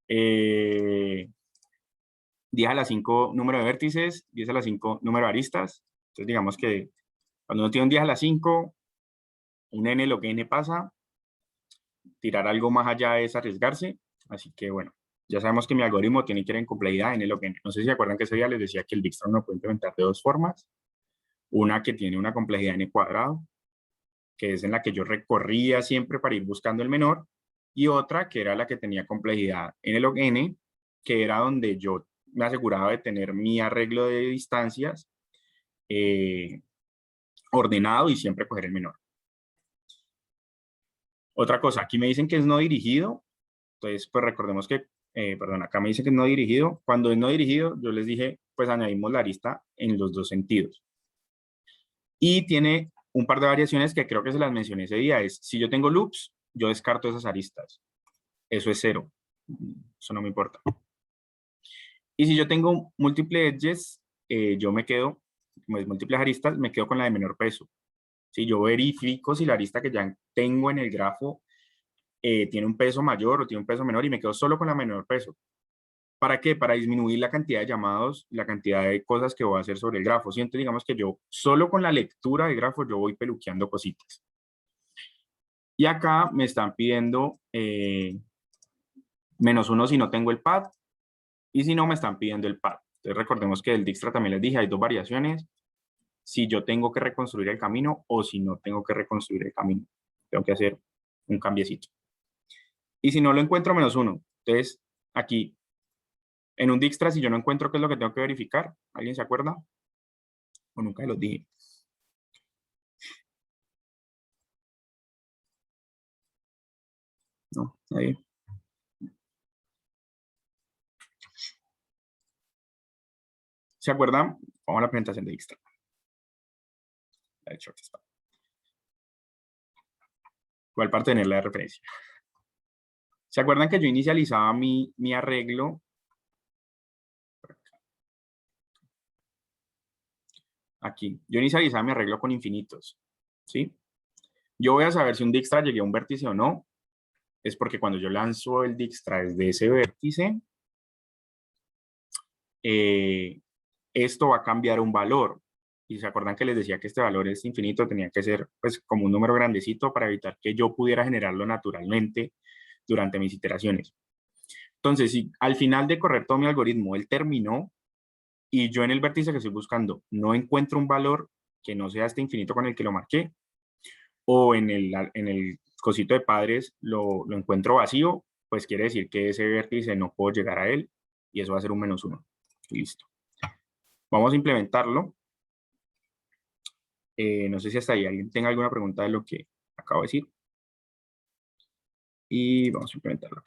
10 a la 5 número de vértices, 10 a la 5 número de aristas. Entonces digamos que cuando uno tiene un 10 a la 5, un n, lo que n pasa, tirar algo más allá es arriesgarse. Así que bueno, ya sabemos que mi algoritmo tiene que ir en complejidad n log n. No sé si se acuerdan que ese día les decía que el Dijkstra uno puede implementar de dos formas. Una que tiene una complejidad n cuadrado, que es en la que yo recorría siempre para ir buscando el menor, y otra que era la que tenía complejidad n log n, que era donde yo me aseguraba de tener mi arreglo de distancias ordenado y siempre coger el menor. Otra cosa, aquí me dicen que es no dirigido, entonces pues recordemos que, perdón, acá me dicen que es no dirigido. Cuando es no dirigido, yo les dije, pues añadimos la arista en los dos sentidos. Y tiene un par de variaciones que creo que se las mencioné ese día, es si yo tengo loops, yo descarto esas aristas. Eso es 0. Eso no me importa. Y si yo tengo múltiples edges, yo me quedo, múltiples aristas, me quedo con la de menor peso. Si yo verifico si la arista que ya tengo en el grafo tiene un peso mayor o tiene un peso menor y me quedo solo con la menor peso. ¿Para qué? Para disminuir la cantidad de llamados, la cantidad de cosas que voy a hacer sobre el grafo. Siento, digamos que yo solo con la lectura del grafo yo voy peluqueando cositas. Y acá me están pidiendo -1 si no tengo el pad y si no me están pidiendo el pad. Entonces recordemos que del Dijkstra también les dije, hay dos variaciones. Si yo tengo que reconstruir el camino o si no tengo que reconstruir el camino. Tengo que hacer un cambiecito. Y si no lo encuentro, -1. Entonces, aquí, en un Dijkstra, si yo no encuentro qué es lo que tengo que verificar, ¿alguien se acuerda? O nunca los dije. No, ahí. ¿Se acuerdan? Vamos a la presentación de Dijkstra. ¿Cuál para tener la referencia? ¿Se acuerdan que yo inicializaba mi arreglo? Aquí. Yo inicializaba mi arreglo con infinitos. ¿Sí? Yo voy a saber si un Dijkstra llegué a un vértice o no. Es porque cuando yo lanzo el Dijkstra desde ese vértice, esto va a cambiar un valor. Y se acuerdan que les decía que este valor es infinito, tenía que ser pues como un número grandecito para evitar que yo pudiera generarlo naturalmente durante mis iteraciones. Entonces, si al final de correr todo mi algoritmo, él terminó y yo en el vértice que estoy buscando no encuentro un valor que no sea este infinito con el que lo marqué, o en el cosito de padres lo encuentro vacío, pues quiere decir que ese vértice no puedo llegar a él y eso va a ser un -1. Listo. Vamos a implementarlo. No sé si hasta ahí alguien tenga alguna pregunta de lo que acabo de decir. Y vamos a implementarlo.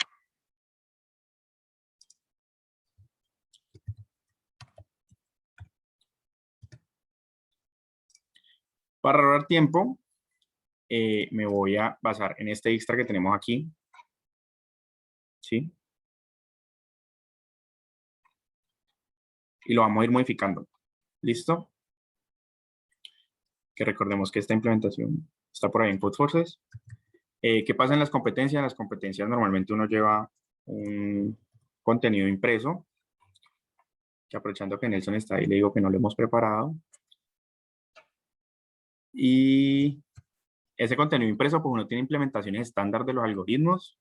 Para ahorrar tiempo, me voy a basar en este extra que tenemos aquí. ¿Sí? Y lo vamos a ir modificando. ¿Listo? Que recordemos que esta implementación está por ahí en Codeforces. ¿Qué pasa en las competencias? En las competencias normalmente uno lleva un contenido impreso, que aprovechando que Nelson está ahí, le digo que no lo hemos preparado. Y ese contenido impreso, pues uno tiene implementaciones estándar de los algoritmos.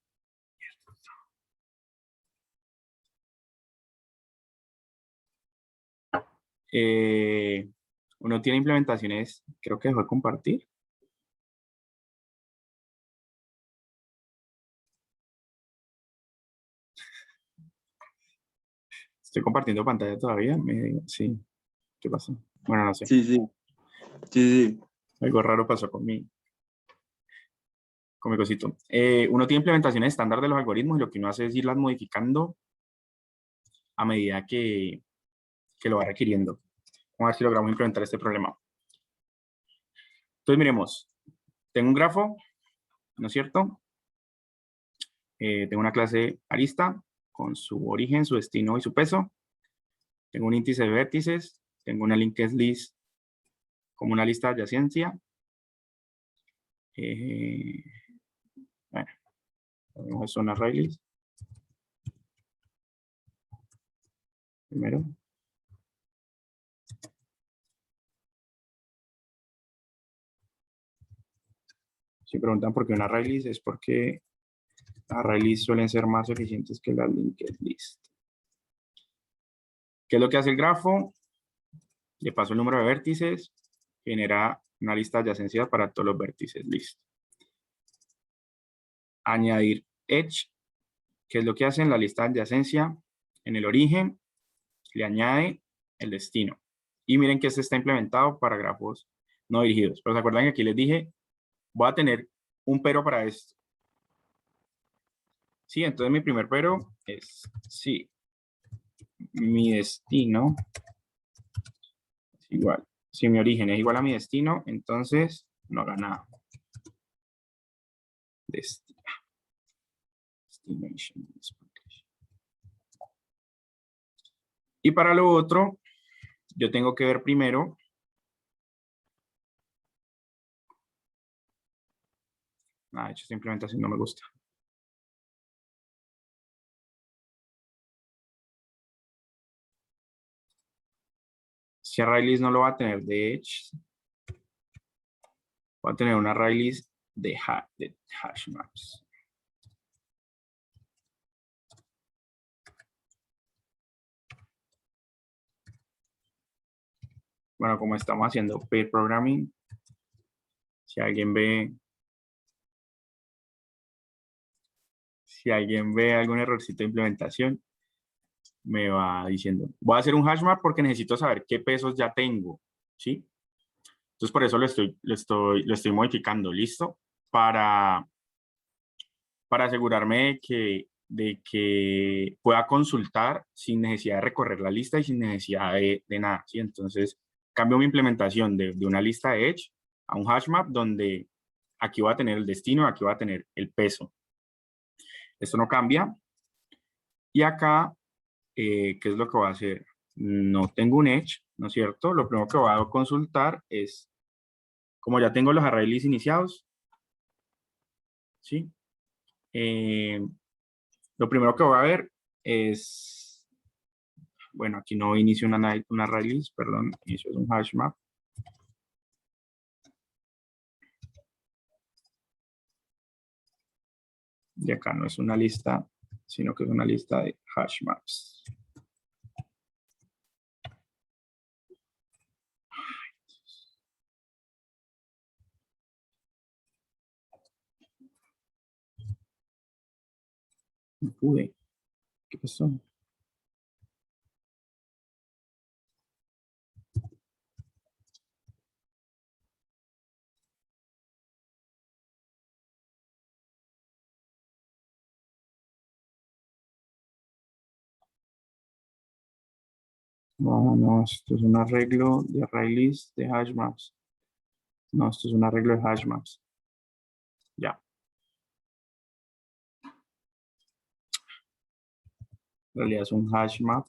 Uno tiene implementaciones, creo que dejó de compartir. Estoy compartiendo pantalla todavía. Sí. ¿Qué pasó? Bueno, no sé. Sí. Algo raro pasó con mi cosito. Uno tiene implementaciones estándar de los algoritmos y lo que uno hace es irlas modificando a medida que lo va requiriendo. Vamos a ver si logramos implementar este problema. Entonces, miremos. Tengo un grafo, ¿no es cierto? Tengo una clase arista con su origen, su destino y su peso. Tengo un índice de vértices. Tengo una linked list como una lista de adyacencia. Bueno, vamos a hacer una array list. Primero. Si preguntan por qué una array list, es porque array list suelen ser más eficientes que la linked list. ¿Qué es lo que hace el grafo? Le paso el número de vértices, genera una lista de adyacencias para todos los vértices. Listo. Añadir edge, que es lo que hace en la lista de adyacencia. En el origen, le añade el destino. Y miren que este está implementado para grafos no dirigidos. Pero se acuerdan que aquí les dije, voy a tener un pero para esto. Sí, entonces mi primer pero es, sí, mi destino es igual. Si mi origen es igual a mi destino, entonces no haga nada. Destination. Y para lo otro, yo tengo que ver primero De hecho, esta implementación no me gusta. Si array list no lo va a tener de Edge, va a tener una array list de hash maps. Bueno, como estamos haciendo pair programming, si alguien ve algún errorcito de implementación, me va diciendo. Voy a hacer un hash map porque necesito saber qué pesos ya tengo, ¿sí? Entonces, por eso lo estoy modificando, ¿listo? Para asegurarme de que pueda consultar sin necesidad de recorrer la lista y sin necesidad de nada, ¿sí? Entonces, cambio mi implementación de una lista de Edge a un hash map donde aquí va a tener el destino, aquí va a tener el peso. Esto no cambia. Y acá, ¿qué es lo que voy a hacer? No tengo un Edge, ¿no es cierto? Lo primero que voy a consultar es, como ya tengo los array lists iniciados, ¿sí? Lo primero que voy a ver es, bueno, aquí no inicio una array list, perdón, inicio un hash map. Y acá no es una lista, sino que es una lista de hash maps. No pude. ¿Qué pasó? No, esto es un arreglo de array list de hash maps. No, esto es un arreglo de hash maps. Ya. En realidad es un hash map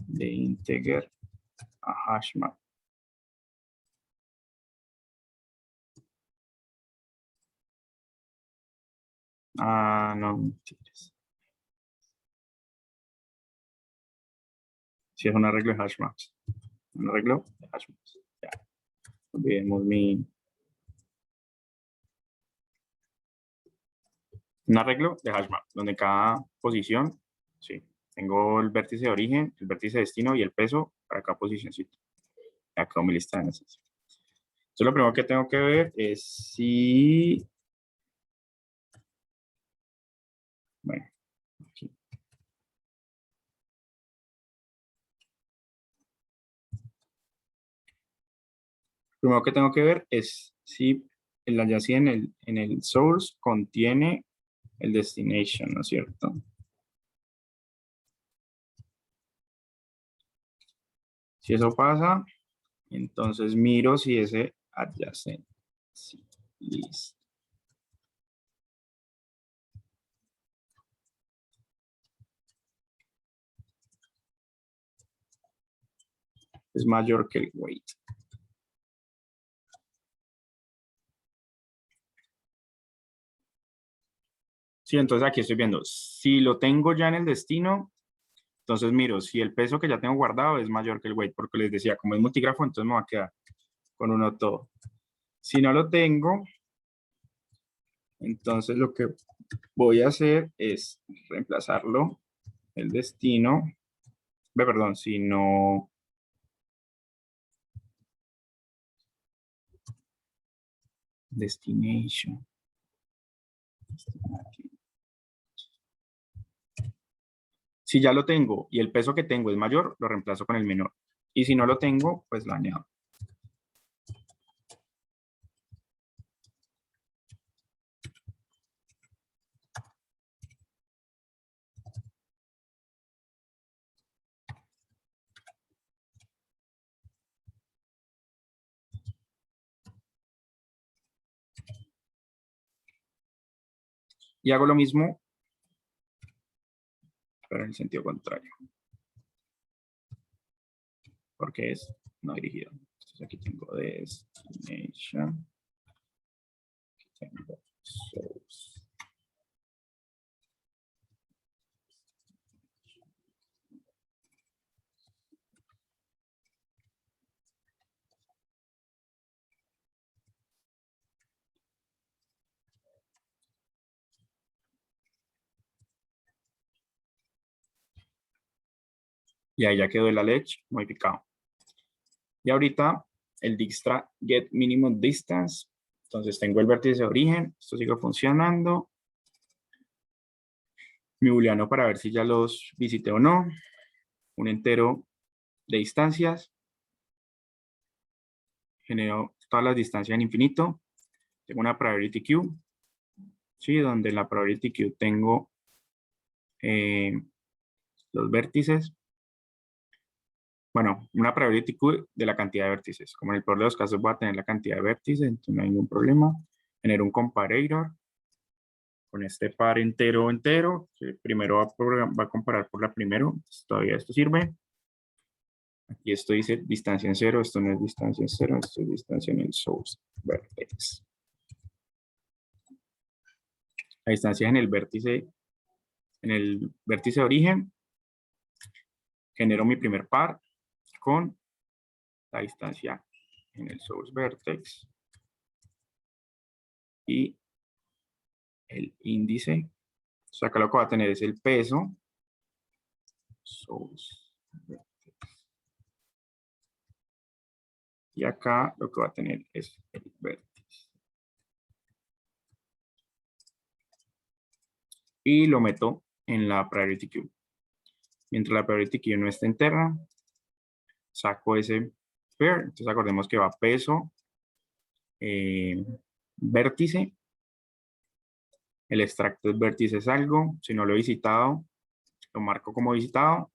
de integer a hash map. No, mentiras. Sí, es un arreglo de hash maps. Un arreglo de hash maps. Ya. Olvidemos un arreglo de hash map, donde cada posición, sí, tengo el vértice de origen, el vértice de destino y el peso para cada posicióncito. Ya quedó mi lista de necesidades. Entonces, lo primero que tengo que ver es si, bueno, aquí. Lo primero que tengo que ver es si el alias en el source contiene el destination, ¿no es cierto? Si eso pasa, entonces miro si ese adjacent list es mayor que el weight. Sí, entonces aquí estoy viendo, si lo tengo ya en el destino, entonces miro si el peso que ya tengo guardado es mayor que el weight, porque les decía, como es multigrafo, entonces me va a quedar con uno todo. Si no lo tengo, entonces lo que voy a hacer es reemplazarlo, el destino, perdón, si no, destination. Si ya lo tengo y el peso que tengo es mayor, lo reemplazo con el menor. Y si no lo tengo, pues lo añado. Y hago lo mismo, pero en el sentido contrario. Porque es no dirigido. Entonces aquí tengo destination. Aquí tengo source. Y ahí ya quedó el Alech modificado. Y ahorita el Dijkstra get minimum distance. Entonces tengo el vértice de origen. Esto sigue funcionando. Mi booleano para ver si ya los visité o no. Un entero de distancias. Genero todas las distancias en infinito. Tengo una priority queue. ¿Sí? Donde en la priority queue tengo los vértices. Bueno, una priority queue de la cantidad de vértices. Como en el peor de los casos voy a tener la cantidad de vértices, entonces no hay ningún problema. Genero un comparator con este par entero, que primero va a comparar por la primero. Entonces, todavía esto sirve. Aquí esto dice distancia en 0, esto no es distancia en 0, esto es distancia en el source vertex. La distancia en el vértice de origen, genero mi primer par con la distancia en el source vertex y el índice. O sea, acá lo que va a tener es el peso. Source vertex. Y acá lo que va a tener es el vértice. Y lo meto en la priority queue. Mientras la priority queue no esté entera, saco ese pair. Entonces acordemos que va peso, vértice. El extracto del vértice es algo. Si no lo he visitado, lo marco como visitado.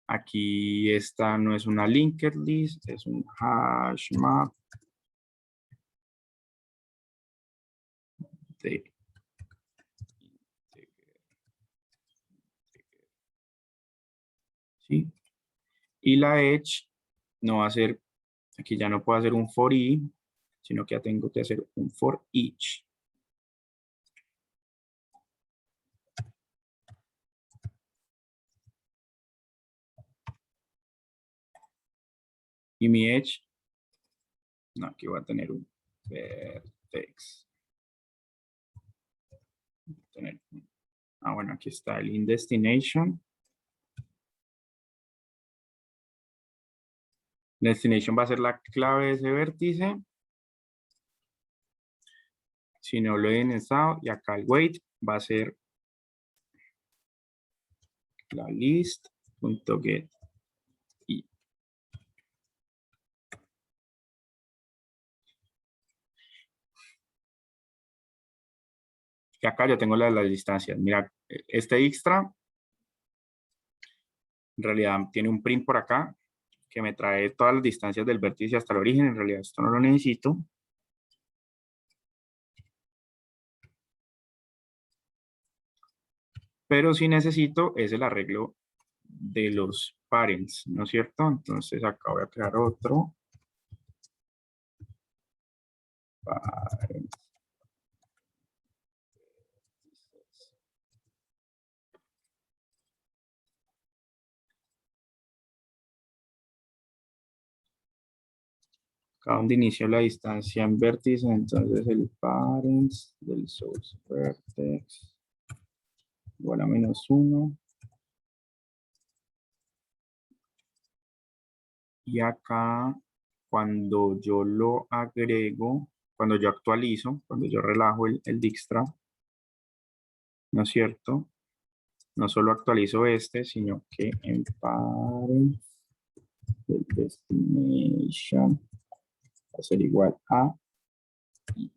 Aquí esta no es una linked list, es un hash map de ¿sí? Y la edge no va a ser, aquí ya no puedo hacer un for i, sino que ya tengo que hacer un for each. Y mi edge, no, aquí voy a tener un vertex. Bueno, aquí está el in destination. Destination va a ser la clave de ese vértice. Si no lo he estado, y acá el weight va a ser la list.get. Y acá yo tengo las distancias. Mira, este extra en realidad tiene un print por acá que me trae todas las distancias del vértice hasta el origen. En realidad esto no lo necesito. Pero sí necesito es el arreglo de los parents, ¿no es cierto? Entonces acá voy a crear otro. Parents. Acá donde inicio la distancia en vértice, entonces el parents del source vertex igual a -1. Y acá, cuando yo lo agrego, cuando yo actualizo, cuando yo relajo el Dijkstra, ¿no es cierto? No solo actualizo este, sino que en parents del destination va a ser igual a i.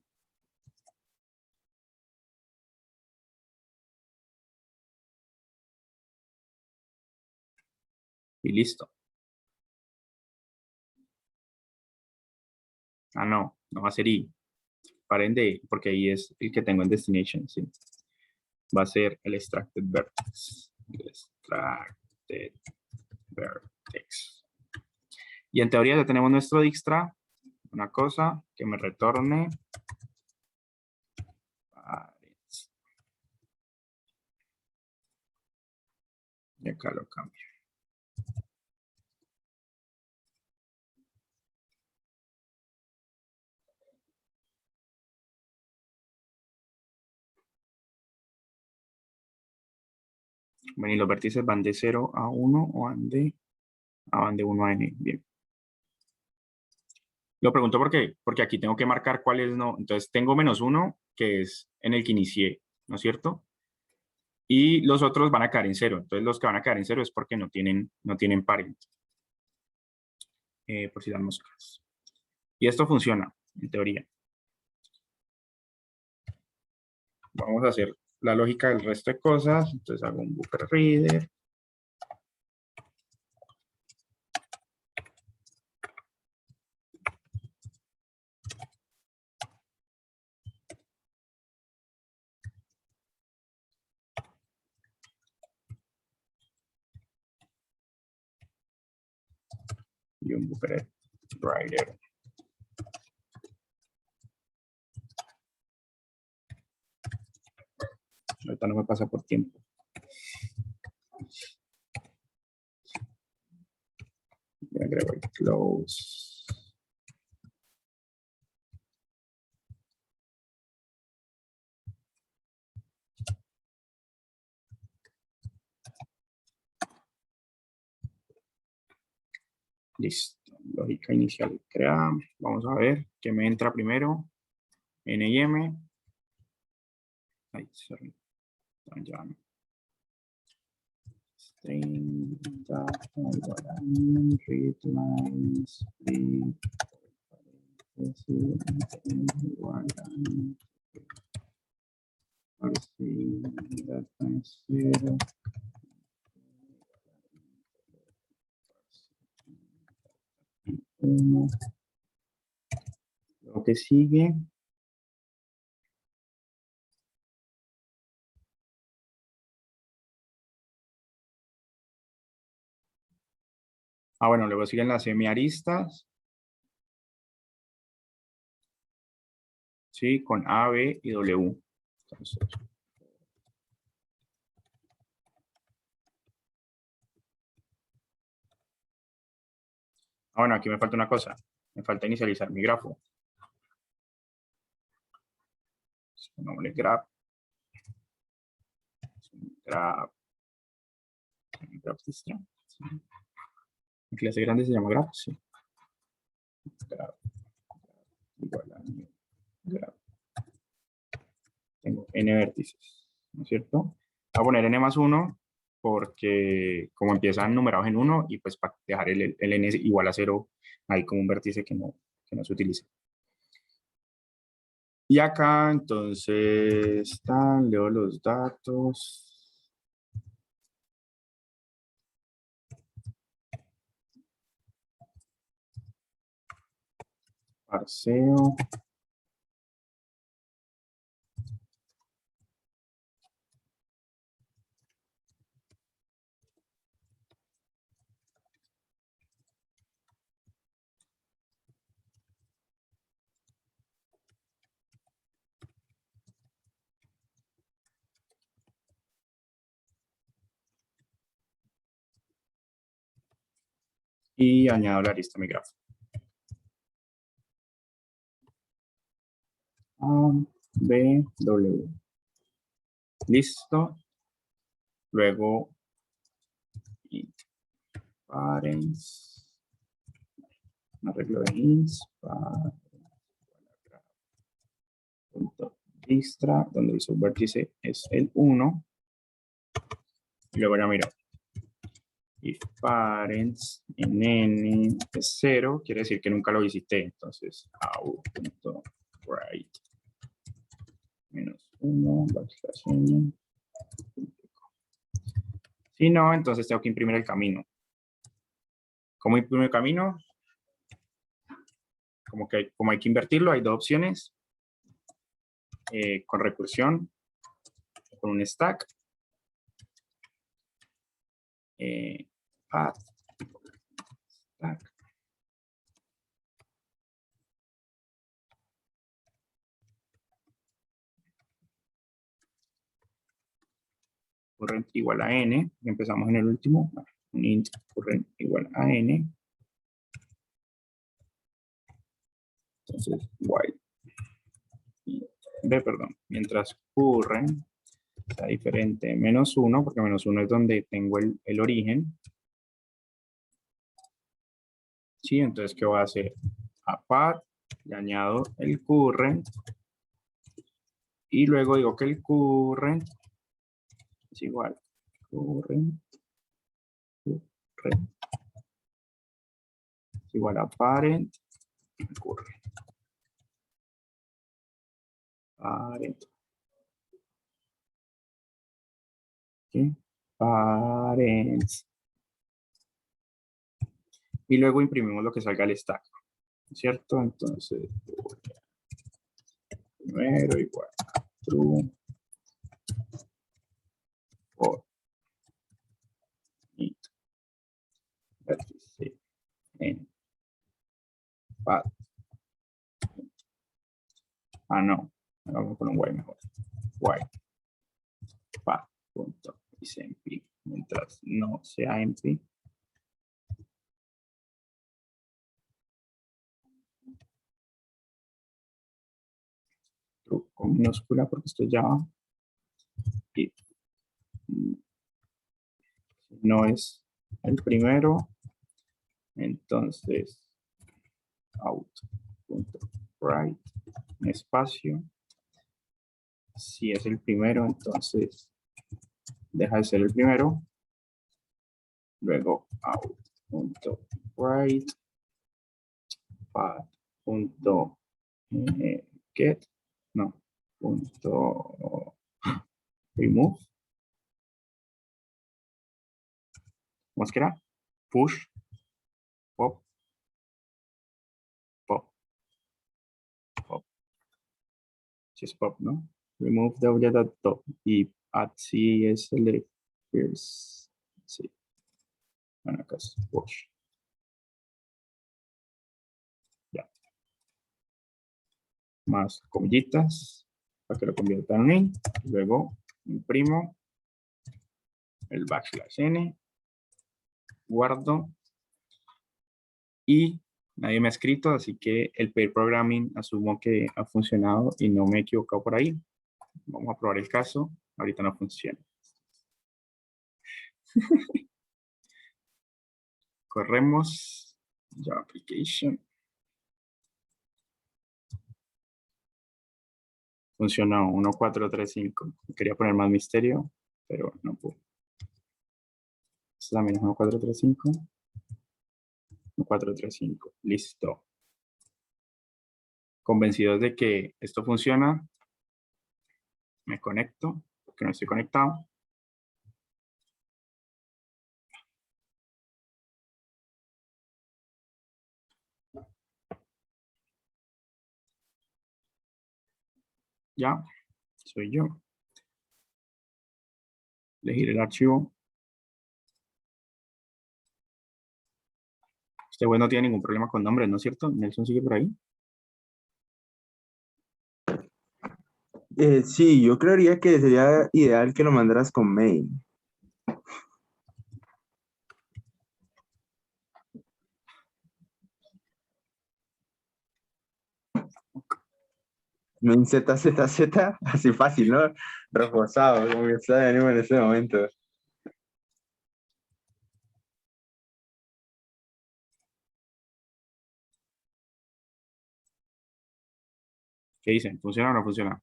Y listo. Ah, no va a ser i. Paren de i, porque ahí es el que tengo en destination, ¿sí? Va a ser el extracted vertex. El extracted vertex. Y en teoría ya tenemos nuestro Dijkstra. Una cosa que me retorne. Y acá lo cambio. Bueno, y los vértices van de 0 a 1 o van de 1 a n. Bien. Lo pregunto porque aquí tengo que marcar cuáles no. Entonces tengo -1, que es en el que inicié, ¿no es cierto? Y los otros van a caer en 0. Entonces los que van a caer en 0 es porque no tienen parent. Por si las moscas. Y esto funciona, en teoría. Vamos a hacer la lógica del resto de cosas. Entonces hago un buffer reader. Y un buffer writer. Ahorita no me pasa por tiempo. Y agrego el close. Listo. Lógica inicial creada. Vamos a ver qué me entra primero. NIM. Ay, sorry. Ya no. String data igual a read lines split igual a data es 0. Lo que sigue. Bueno, luego siguen las semiaristas. Sí, con A, B y W. Entonces, bueno, aquí me falta una cosa. Me falta inicializar mi grafo. Pongámosle graph. Graph. Graph Dijkstra. Sí. En clase grande se llama graph, sí. Graph. Igual a graph. Tengo n vértices, ¿no es cierto? Voy a poner n+1 porque como empiezan numerados en 1 y pues para dejar el n igual a 0 hay como un vértice que no se utiliza. Y acá entonces leo los datos. Parseo. Y añado la lista a mi grafo. A, B, W. Listo. Luego, int parents. Un arreglo de ints. Dijkstra, donde el subvértice es el 1. Y luego ya miro. If parents en n es 0, quiere decir que nunca lo visité. Entonces, au.write -1 /n. Si no, entonces tengo que imprimir el camino. ¿Cómo imprimo el camino? Como hay que invertirlo, hay dos opciones. Con recursión, con un stack. Path, stack. current igual a n, empezamos en el último, un int current igual a n, entonces while, mientras current sea diferente de -1, porque -1 es donde tengo el origen, ¿sí? Entonces, ¿qué voy a hacer? A path, le añado el current, y luego digo que el current es igual, current es igual a parent, current, parent, ¿sí? Parents. Y luego imprimimos lo que salga al stack, ¿cierto? Entonces, primero igual a true, for int, vértice en path. Ah, no, vamos a poner un while mejor. While path punto is empty, mientras no sea empty. True con minúscula porque esto es Java. Y no es el primero, entonces out.write un espacio. Si es el primero, entonces deja de ser el primero. Luego out.write path.get, no, punto remove. ¿Cómo es que era? Push, pop, pop, pop. Si es pop, ¿no? Remove the object at top. Y at sí es el de first. Sí. Bueno, acá es push. Ya. Más comillitas para que lo conviertan en int. Luego imprimo el \n, guardo y nadie me ha escrito, así que el pair programming asumo que ha funcionado y no me he equivocado por ahí. Vamos a probar el caso. Ahorita no funciona. Corremos Java Application. Funcionó 1435. Quería poner más misterio, pero no pude. Esto también es 1435. 1435. Listo. Convencidos de que esto funciona, me conecto, porque no estoy conectado. Ya, soy yo. Elegir el archivo. Este güey no tiene ningún problema con nombres, ¿no es cierto? Nelson sigue por ahí. Sí, yo creería que sería ideal que lo mandaras con main. Main ZZZ, así fácil, ¿no? Reforzado, como que está de ánimo en ese momento. ¿Qué dicen? ¿Funciona o no funciona?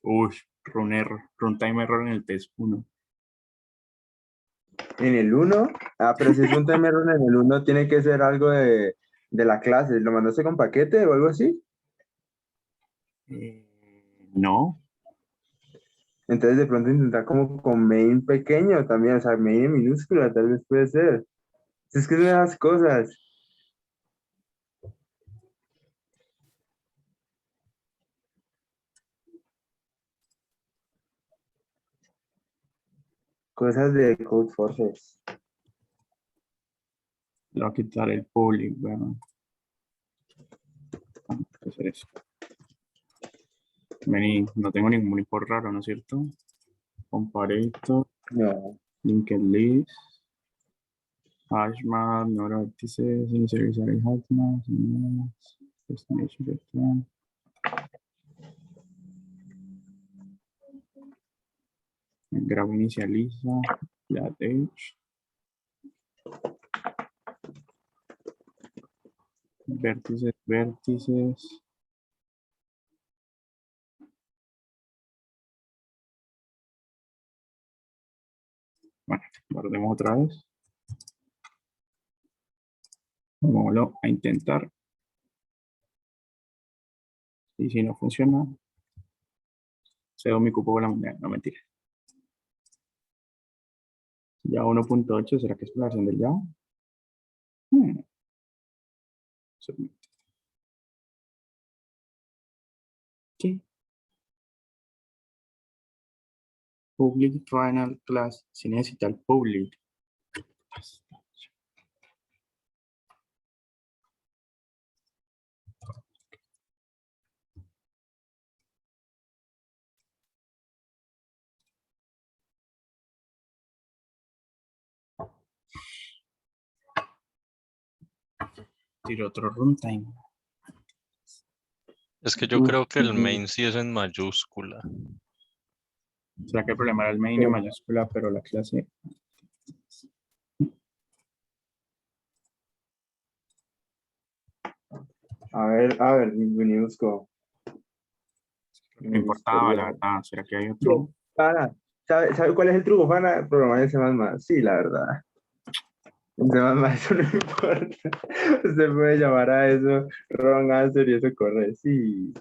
Uy, runtime error en el test 1. En el 1, pero si es un time error en el 1, tiene que ser algo de la clase. ¿Lo mandaste con paquete o algo así? No. Entonces de pronto intentar como con main pequeño también, o sea, main en minúscula tal vez puede ser. Es que son esas cosas. Cosas de Code Forces. Le voy a quitar el public. Bueno. ¿Qué hacer eso? Vení, no tengo ningún import raro, ¿no es cierto? Comparator, No. linked list, hashmap, no vértices, inicializar el hashmap, destination return. El grafo inicializa, flat edge, vértices, vértices. Bueno, guardemos otra vez. Vámonos a intentar. Y si no funciona, cedo mi cupo con la moneda. No, mentira. Ya 1.8, ¿será que es la versión del Java? Submit. ¿Qué? Public final class. Si necesita el public. Tiro otro runtime. Es que yo creo que el main sí es en mayúscula. ¿Será que el problema era el main en mayúscula, pero la clase? A ver, busco. No importaba, la verdad. ¿Será que hay otro? Pana, ¿sabe cuál es el truco, pana? Programar en C++. Sí, la verdad. En C++ eso no importa. Usted puede llamar a eso wrong answer y eso corre. Sí.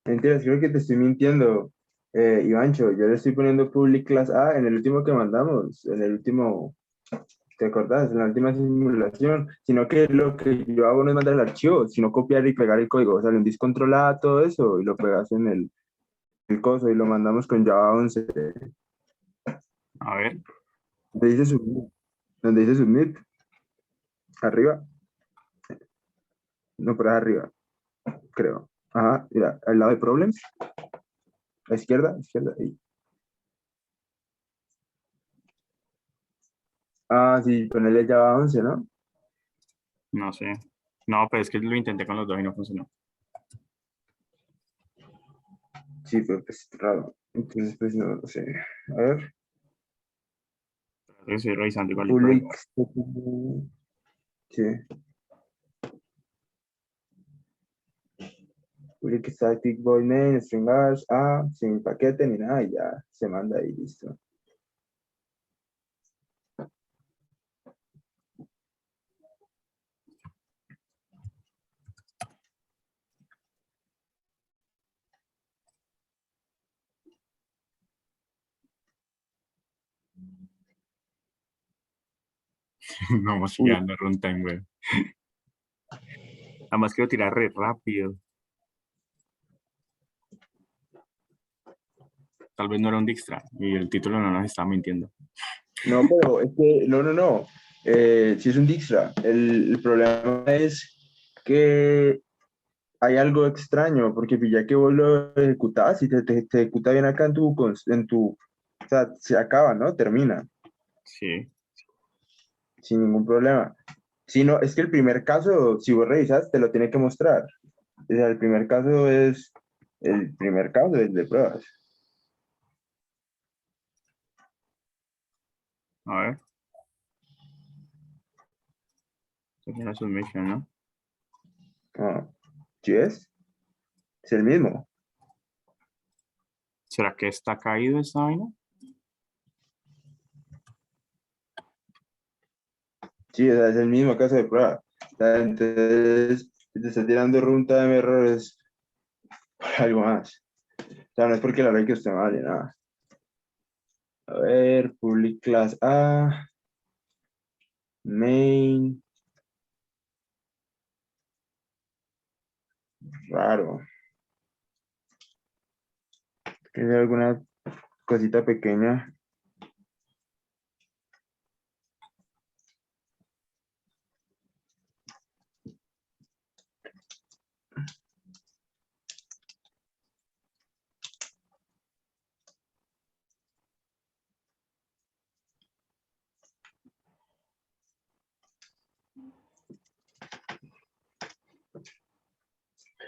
Mentiras, creo que te estoy mintiendo, Ivancho. Yo le estoy poniendo public class A en el último que mandamos, en el último, ¿te acordás? En la última simulación. Sino que lo que yo hago no es mandar el archivo, sino copiar y pegar el código. O sea, le un disc control A, todo eso, y lo pegas en el coso y lo mandamos con Java 11. A ver. ¿Dónde dice submit? ¿Dónde dice submit? ¿Arriba? No, por ahí arriba, creo. Ajá, mira, al lado de problems. A izquierda, ahí. Ah, sí, ponerle Java 11, ¿no? No sé. No, pero es que lo intenté con los dos y no funcionó. Sí, pero pues raro. Entonces, pues no lo sé. A ver. Estoy revisando igual. Public. Sí. Public static void main, string hash, sin paquete ni nada, y ya se manda y listo. Vamos Uy, llegando a runtime, güey. Además quiero tirar re rápido. Tal vez no era un Dijkstra y el título no nos está mintiendo. no, pero es que, no. Sí es un Dijkstra. El problema es que hay algo extraño, porque ya que vos lo ejecutás y te ejecuta bien acá o sea, se acaba, ¿no? Termina, Sí. sin ningún problema. Si no, es que el primer caso, si vos revisas, te lo tiene que mostrar. O sea, el primer caso es el primer caso de pruebas. A ver. Esta es la submission, ¿no? Ah, ¿sí es? Es el mismo. ¿Será que está caído esta vaina? Sí, o sea, es el mismo caso de prueba. O sea, entonces, te está tirando runtime errores por algo más. O sea, no es porque la ley que esté mal ni nada. A ver, public class A, main, raro. ¿Tiene alguna cosita pequeña?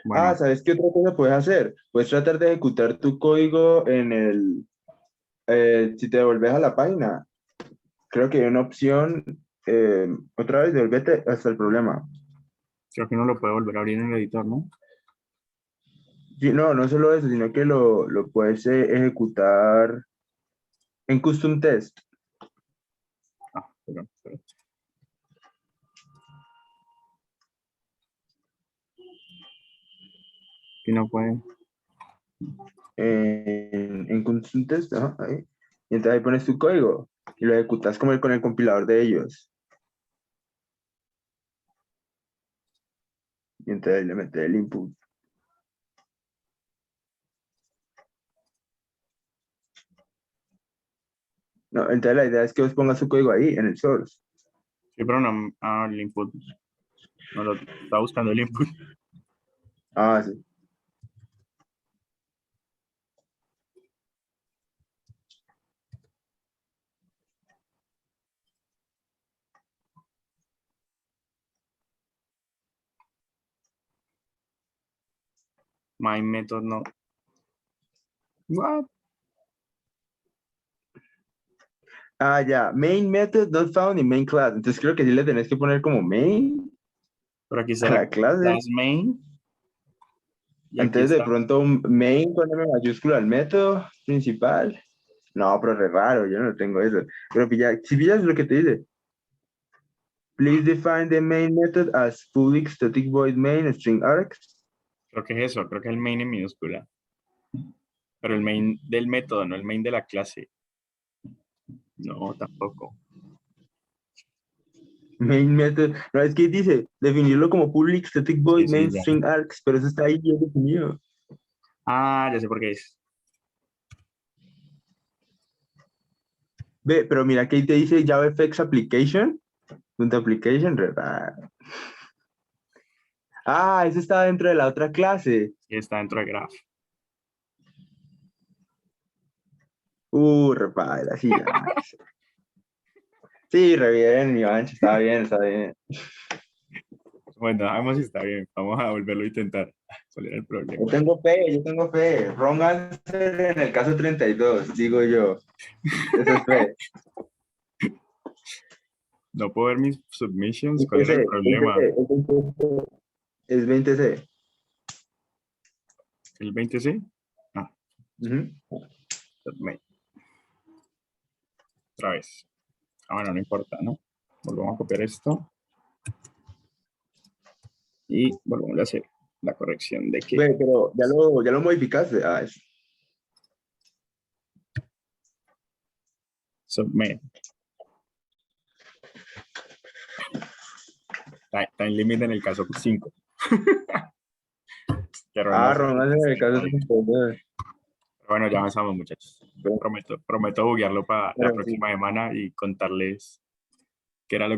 Bueno, ¿Sabes qué otra cosa puedes hacer? Puedes tratar de ejecutar tu código en si te devolves a la página. Creo que hay una opción, otra vez, devolvete hasta el problema. creo que uno lo puede volver a abrir en el editor, ¿no? Sí, no, no solo eso, sino que lo puedes ejecutar en custom test. Perdón. Y no puede. En custom test, ajá, ahí. Y entonces ahí pones tu código y lo ejecutas como con el compilador de ellos. Y entonces le metes el input. No, entonces la idea es que vos pongas tu código ahí, en el source. Sí, pero no, el input. No lo está buscando el input. Sí. My method no. What? Ya. Main method not found in main class. Entonces creo que sí le tenés que poner como main Pero aquí a está la la clase. class main. Y aquí Entonces de está. pronto main con M mayúscula al método principal. No, pero es raro, yo no tengo eso. Pero si pillas lo que te dice. Please define the main method as public static void main string args. Creo que es eso. Creo que es el main en minúscula. Pero el main del método, no el main de la clase. No, tampoco. Main method. No, es que dice definirlo como public static void Sí, main ya. string args, pero eso está ahí bien definido. Ya sé por qué es. Ve, pero mira que ahí te dice JavaFX application. Punto application, re raro. Eso está dentro de la otra clase. Y está dentro de graph. Re padre, así ya. Sí, re bien, mi Bancho, está bien, está bien. Bueno, vamos si está bien. Vamos a volverlo a intentar. ¿Cuál era el problema? Yo tengo fe. Wrong answer en el caso 32, digo yo. Eso es fe. No puedo ver mis submissions. ¿Cuál era el 20C, problema? 20C, es 20C. ¿El 20C? Ujú. Submit. Otra vez. Bueno, no importa, ¿no? Volvemos a copiar esto. Y volvemos a hacer la corrección de que Ve, pero ya lo modificaste. submit. Time limit en el caso 5. Wrong answer en el caso 32. Bueno, ya avanzamos, muchachos. Prometo buguearlo para la Pero sí. próxima semana y contarles qué era lo